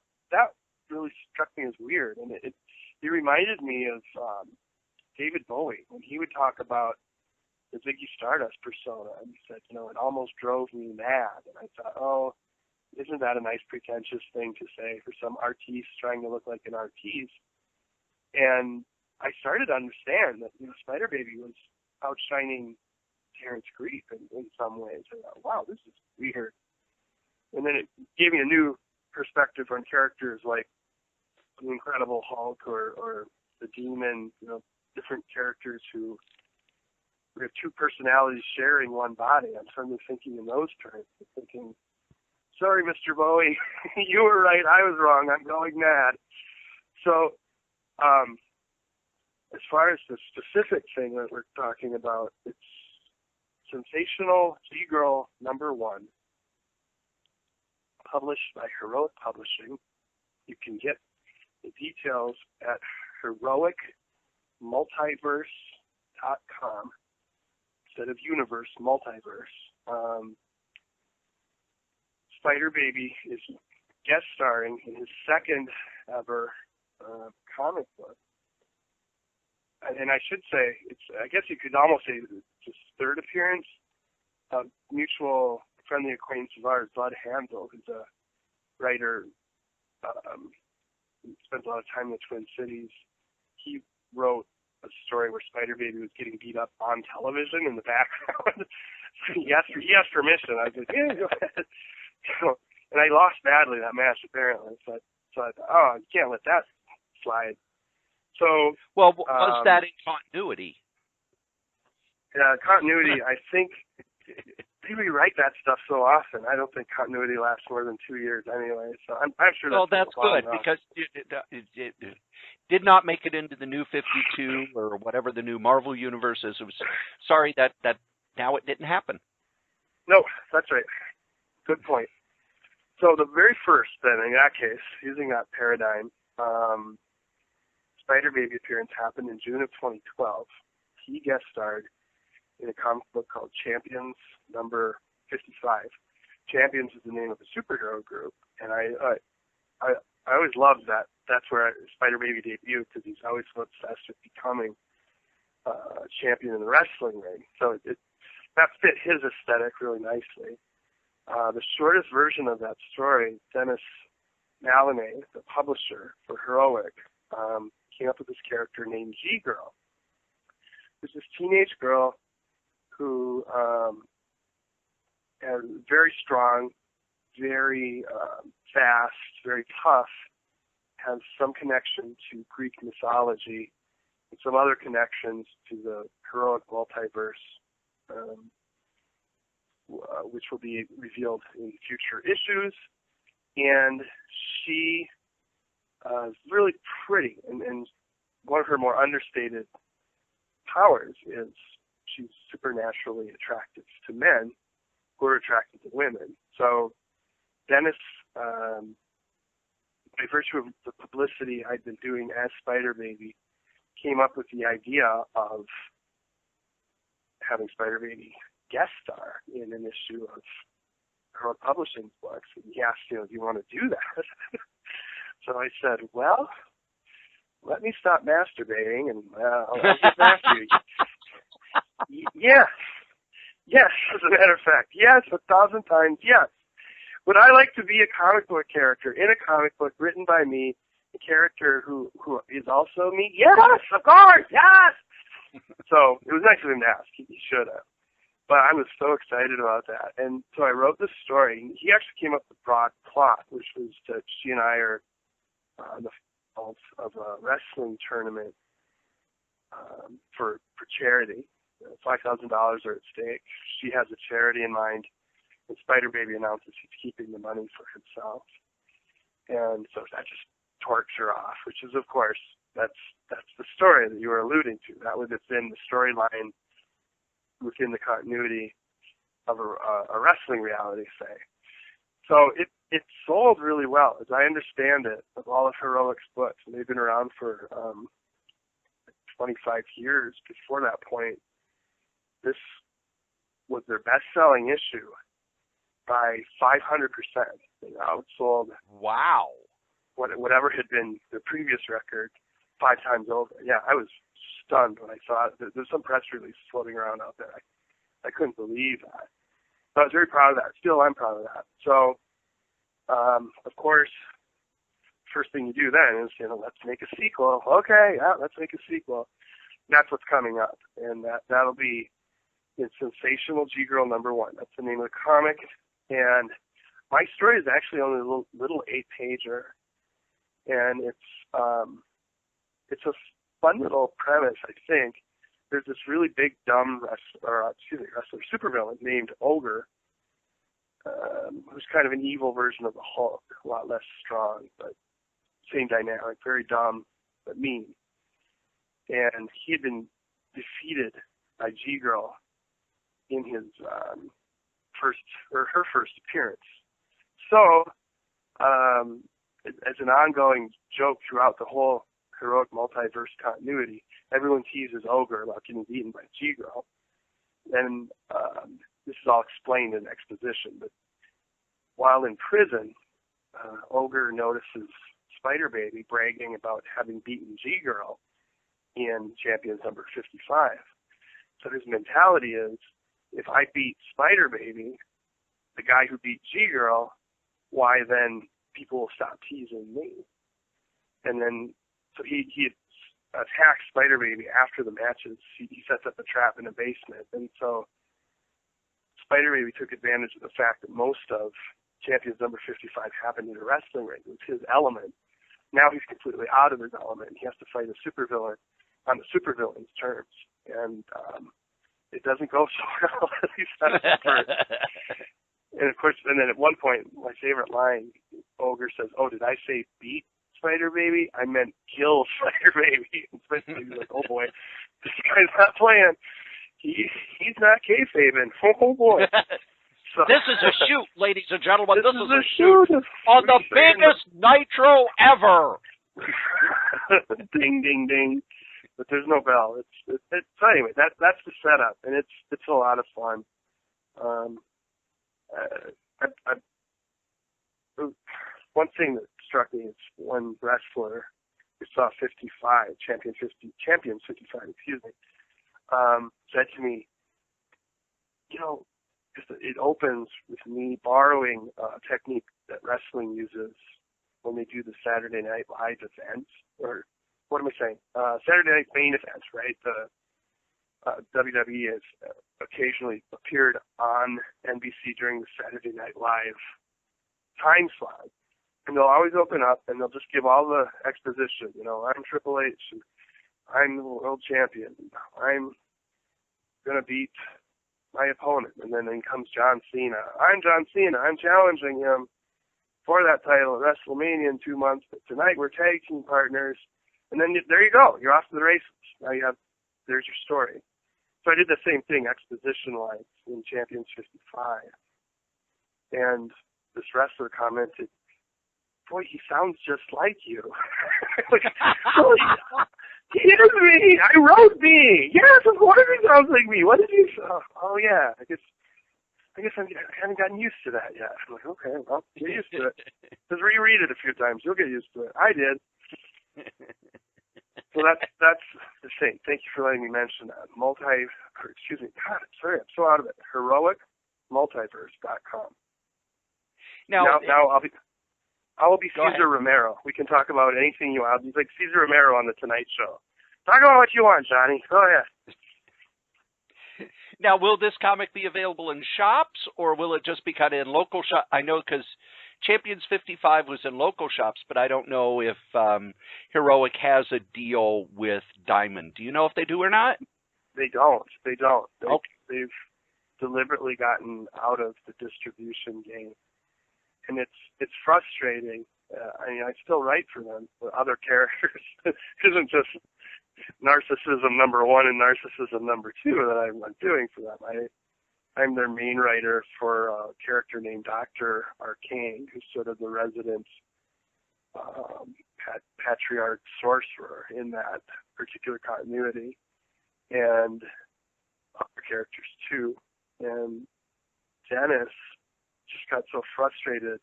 really struck me as weird. And it reminded me of David Bowie when he would talk about the Ziggy Stardust persona, and he said, it almost drove me mad. And I thought, oh, isn't that a nice pretentious thing to say for some artiste trying to look like an artiste? And I started to understand that Spiderbaby was outshining Terrance Griep in some ways. I thought, wow, this is weird. And then it gave me a new perspective on characters like the Incredible Hulk or the Demon, different characters who we have two personalities sharing one body. I'm suddenly thinking in those terms. I'm thinking, sorry, Mr. Bowie, you were right, I was wrong, I'm going mad. So, as far as the specific thing that we're talking about, it's Sensational G-Girl #1, published by Heroic Publishing. You can get the details at heroicmultiverse.com. instead of universe, multiverse. Spiderbaby is guest starring in his second ever comic book. And I should say, I guess you could almost say it's his third appearance. A mutual friendly acquaintance of ours, Bud Handel, who's a writer, spends a lot of time in the Twin Cities. He wrote a story where Spiderbaby was getting beat up on television in the background. he asked permission. I was like, yeah, go ahead. So, and I lost badly that match apparently. So I thought, oh, you can't let that slide. So, well, was that in continuity? Continuity. I think they rewrite that stuff so often. I don't think continuity lasts more than 2 years anyway. So I'm sure. Well, that's good because it did not make it into the new 52 or whatever the new Marvel universe is. It was sorry that now it didn't happen. No, that's right. Good point. So the very first, then, in that case, using that paradigm, Spiderbaby appearance happened in June of 2012. He guest starred in a comic book called Champions number 55. Champions is the name of a superhero group, and I always loved that. That's where Spiderbaby debuted because he's always so obsessed with becoming a champion in the wrestling ring. So that fit his aesthetic really nicely. The shortest version of that story, Dennis Maloney, the publisher for Heroic, came up with this character named G-Girl. There's this teenage girl who is very strong, very fast, very tough, has some connection to Greek mythology and some other connections to the heroic multiverse, which will be revealed in future issues. And she is really pretty, and one of her more understated powers is she's supernaturally attractive to men who are attracted to women. So Dennis, by virtue of the publicity I'd been doing as Spiderbaby, came up with the idea of having Spiderbaby guest star in an issue of her publishing books. And he asked, do you want to do that? So I said, well, let me stop masturbating and I'll get back to you. Yes, as a matter of fact. Yes, 1,000 times yes. Would I like to be a comic book character in a comic book written by me, a character who is also me? Yes, of course, yes! So it was nice of him to ask. He should have. But I was so excited about that. And so I wrote this story. He actually came up with the broad plot, which was that she and I are on the finals of a wrestling tournament for charity. $5,000 are at stake. She has a charity in mind. And Spiderbaby announces he's keeping the money for himself. And so that just torques her off, which is, of course, that's the story that you were alluding to. That would have been the storyline within the continuity of a wrestling reality, say. So it sold really well, as I understand it, of all of Heroic's books. And they've been around for 25 years. Before that point, this was their best-selling issue by 500%. They outsold whatever had been the previous record 5 times over. Yeah, I was stunned when I saw it. There's some press release floating around out there. I couldn't believe that. But I was very proud of that. Still, I'm proud of that. So, of course, first thing you do then is, let's make a sequel. Okay, yeah, let's make a sequel. That's what's coming up. And that'll be in Sensational G-Girl #1. That's the name of the comic. And my story is actually only a little 8-pager. And it's a fun little premise, I think. There's this really big, dumb wrestler, supervillain named Ogre, who's kind of an evil version of the Hulk, a lot less strong, but same dynamic, very dumb, but mean. And he had been defeated by G-Girl in his her first appearance. So, as an ongoing joke throughout the whole Heroic multiverse continuity, everyone teases Ogre about getting beaten by G-Girl. And this is all explained in exposition, but while in prison, Ogre notices Spiderbaby bragging about having beaten G-Girl in Champions number 55. So his mentality is, if I beat Spiderbaby, the guy who beat G-Girl, why then people will stop teasing me. And then, so he attacks Spiderbaby after the matches. He sets up a trap in a basement. And so Spiderbaby took advantage of the fact that most of Champions number 55 happened in a wrestling ring. It was his element. Now he's completely out of his element. He has to fight a supervillain on the supervillain's terms. And it doesn't go so well, at least not at first. And of course, and then at one point, my favorite line, Ogre says, "Oh, did I say beat Spiderbaby? I meant kill Spiderbaby." And Spiderbaby's like, "Oh boy, this guy's not playing. He's not kayfabing. Oh boy." So, this is a shoot, ladies and gentlemen. This is a shoot on the biggest Nitro ever. Ding, ding, ding. But there's no bell. So anyway, that's the setup, and it's a lot of fun. One thing that struck me is one wrestler who saw Champions 55, said to me, it opens with me borrowing a technique that wrestling uses when they do the Saturday Night Live events, or what am I saying? Saturday Night main events, right? The WWE has occasionally appeared on NBC during the Saturday Night Live time slot. And they'll always open up and they'll just give all the exposition. I'm Triple H, and I'm the world champion. I'm going to beat my opponent. And then in comes John Cena. I'm John Cena. I'm challenging him for that title at WrestleMania in 2 months. But tonight we're tag team partners. And then there you go. You're off to the races. Now there's your story. So I did the same thing exposition-wise in Champions 55. And this wrestler commented, "Boy, he sounds just like you." He is me. I wrote me. Yes, of course he sounds like me. What did you say? Oh yeah. I guess I haven't gotten used to that yet. I'm like, okay, well, get used to it. Just reread it a few times. You'll get used to it. I did. So that's the thing. Thank you for letting me mention that. God, sorry, I'm so out of it. HeroicMultiverse.com. Now I will be Cesar Romero. We can talk about anything you want. He's like Cesar Romero on the Tonight Show. Talk about what you want, Johnny. Go ahead. Now, will this comic be available in shops, or will it just be kind of in local shops? I know because Champions 55 was in local shops, but I don't know if Heroic has a deal with Diamond. Do you know if they do or not? They don't. They've deliberately gotten out of the distribution game. And it's frustrating. I still write for them, but other characters. It isn't just narcissism number 1 and narcissism number 2 that I'm doing for them. I'm their main writer for a character named Dr. Arcane, who's sort of the resident patriarch sorcerer in that particular continuity, and other characters too. And Dennis just got so frustrated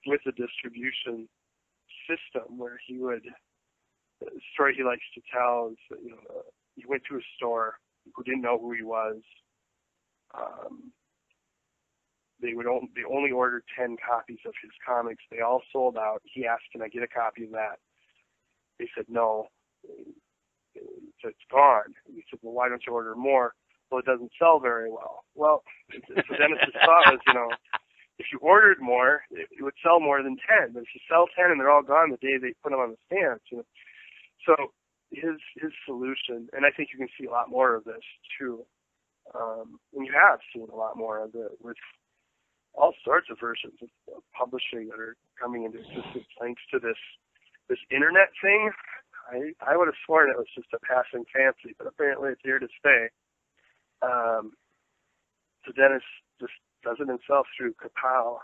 with the distribution system where the story he likes to tell is that, he went to a store, who didn't know who he was. They only ordered 10 copies of his comics. They all sold out. He asked, "Can I get a copy of that?" They said no. It's gone. He said, "Well, why don't you order more?" "Well, it doesn't sell very well." Well, so Dennis's thought was, if you ordered more, it would sell more than 10. But if you sell 10 and they're all gone the day they put them on the stands, So his solution, and I think you can see a lot more of this too, and you have seen a lot more of it with all sorts of versions of publishing that are coming into existence thanks to this internet thing. I would have sworn it was just a passing fancy, but apparently it's here to stay. So Dennis just does it himself through Kapow.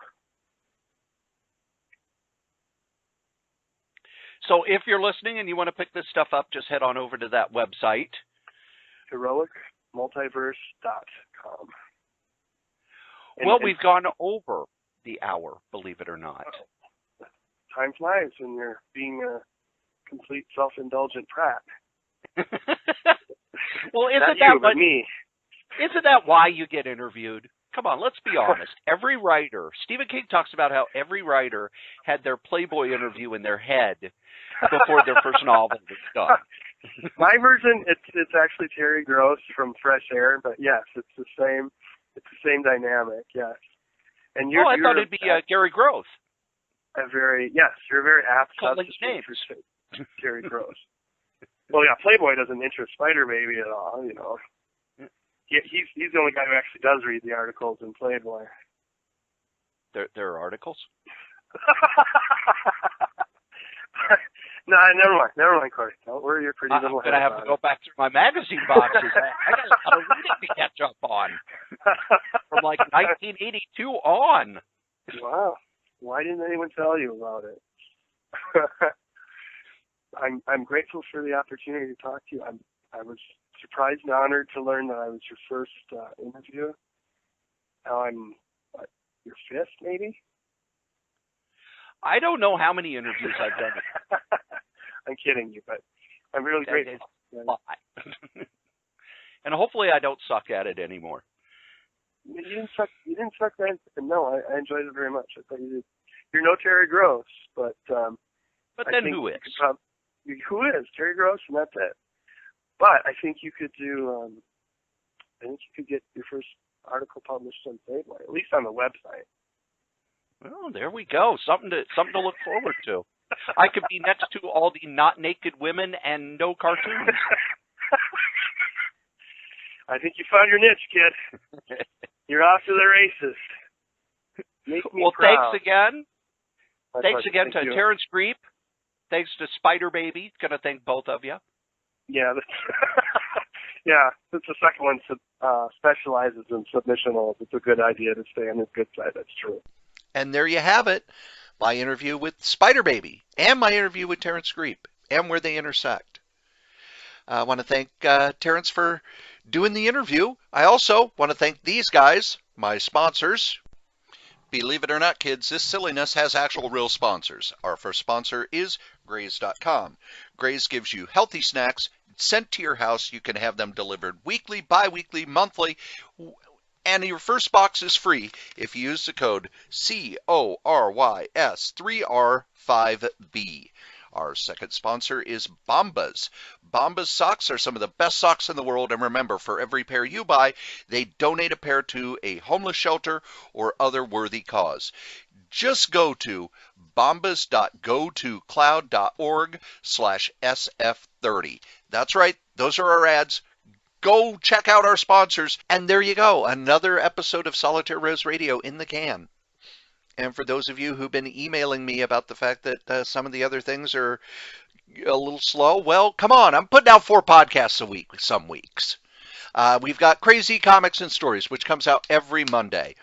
So if you're listening and you want to pick this stuff up, just head on over to that website. multiverse.com. Well, we've gone over the hour, believe it or not. Time flies when you're being a complete self-indulgent prat. Well, Not you, but me. Isn't that why you get interviewed? Come on, let's be honest. Every writer, Stephen King talks about how every writer had their Playboy interview in their head before their first novel was done. My version, it's actually Terry Gross from Fresh Air, but yes, it's the same dynamic. Yes, and I thought it'd be Gary Gross. You're a very apt substitute for Terry Gross. Well, yeah, Playboy doesn't interest Spiderbaby at all. You know, he's the only guy who actually does read the articles in Playboy. There are articles. No, never mind, Corey. Don't worry your pretty little head. I'm going to have to go back through my magazine boxes. I got a lot of reading to catch up on. From like 1982 on. Wow. Why didn't anyone tell you about it? I'm grateful for the opportunity to talk to you. I was surprised and honored to learn that I was your first interview. Now I'm your fifth, maybe? I don't know how many interviews I've done. I'm kidding you, but I'm really grateful. And hopefully I don't suck at it anymore. You didn't suck then. No, I enjoyed it very much. I thought you did. You're no Terry Gross, but then who is? Who is Terry Gross, and that's it. But I think you could do. I think you could get your first article published on Playboy, at least on the website. Well, there we go. Something to look forward to. I could be next to all the not naked women and no cartoons. I think you found your niche, kid. You're off to the races. Make me proud. Thanks again. Thanks again to Terrance Griep. Thanks to Spiderbaby. Going to thank both of you. Yeah, that's the second one specializes in submissionals. It's a good idea to stay on his good side. That's true. And there you have it. My interview with Spiderbaby and my interview with Terrance Griep and where they intersect. I want to thank Terrance for doing the interview. I also want to thank these guys, my sponsors. Believe it or not, kids, this silliness has actual real sponsors. Our first sponsor is Graze.com. Graze gives you healthy snacks sent to your house. You can have them delivered weekly, bi-weekly, monthly, and your first box is free if you use the code CORYS3R5B. Our second sponsor is Bombas. Bombas socks are some of the best socks in the world, and remember, for every pair you buy, they donate a pair to a homeless shelter or other worthy cause. Just go to bombas.gotocloud.org/SF30. That's right, those are our ads. Go check out our sponsors. And there you go, another episode of Solitaire Rose Radio in the can. And for those of you who've been emailing me about the fact that some of the other things are a little slow, well, come on. I'm putting out 4 podcasts a week some weeks. We've got Crazy Comics and Stories, which comes out every Monday.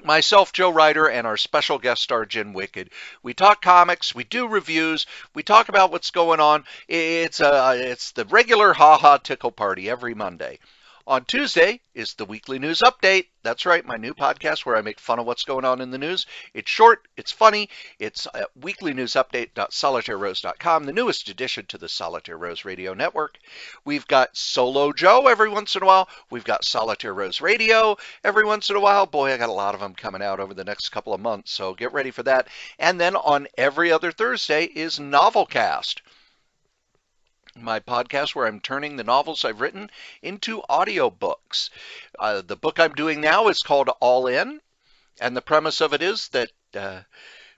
Myself, Joe Ryder, and our special guest star, Jen Wicked. We talk comics, we do reviews, we talk about what's going on. It's the regular ha-ha tickle party every Monday. On Tuesday is the Weekly News Update. That's right, my new podcast where I make fun of what's going on in the news. It's short, it's funny. It's at weeklynewsupdate.solitairerose.com, the newest addition to the Solitaire Rose Radio Network. We've got Solo Joe every once in a while. We've got Solitaire Rose Radio every once in a while. Boy, I got a lot of them coming out over the next couple of months, so get ready for that. And then on every other Thursday is Novelcast, my podcast where I'm turning the novels I've written into audiobooks. The book I'm doing now is called All In, and the premise of it is that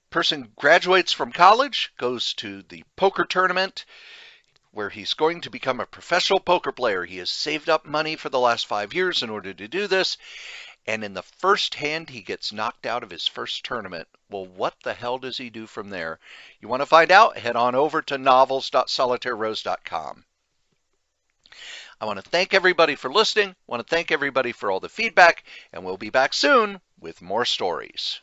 person graduates from college, goes to the poker tournament where he's going to become a professional poker player. He has saved up money for the last 5 years in order to do this, and in the first hand he gets knocked out of his first tournament. Well, what the hell does he do from there? You want to find out? Head on over to novels.solitairerose.com. I want to thank everybody for listening. I want to thank everybody for all the feedback, and we'll be back soon with more stories.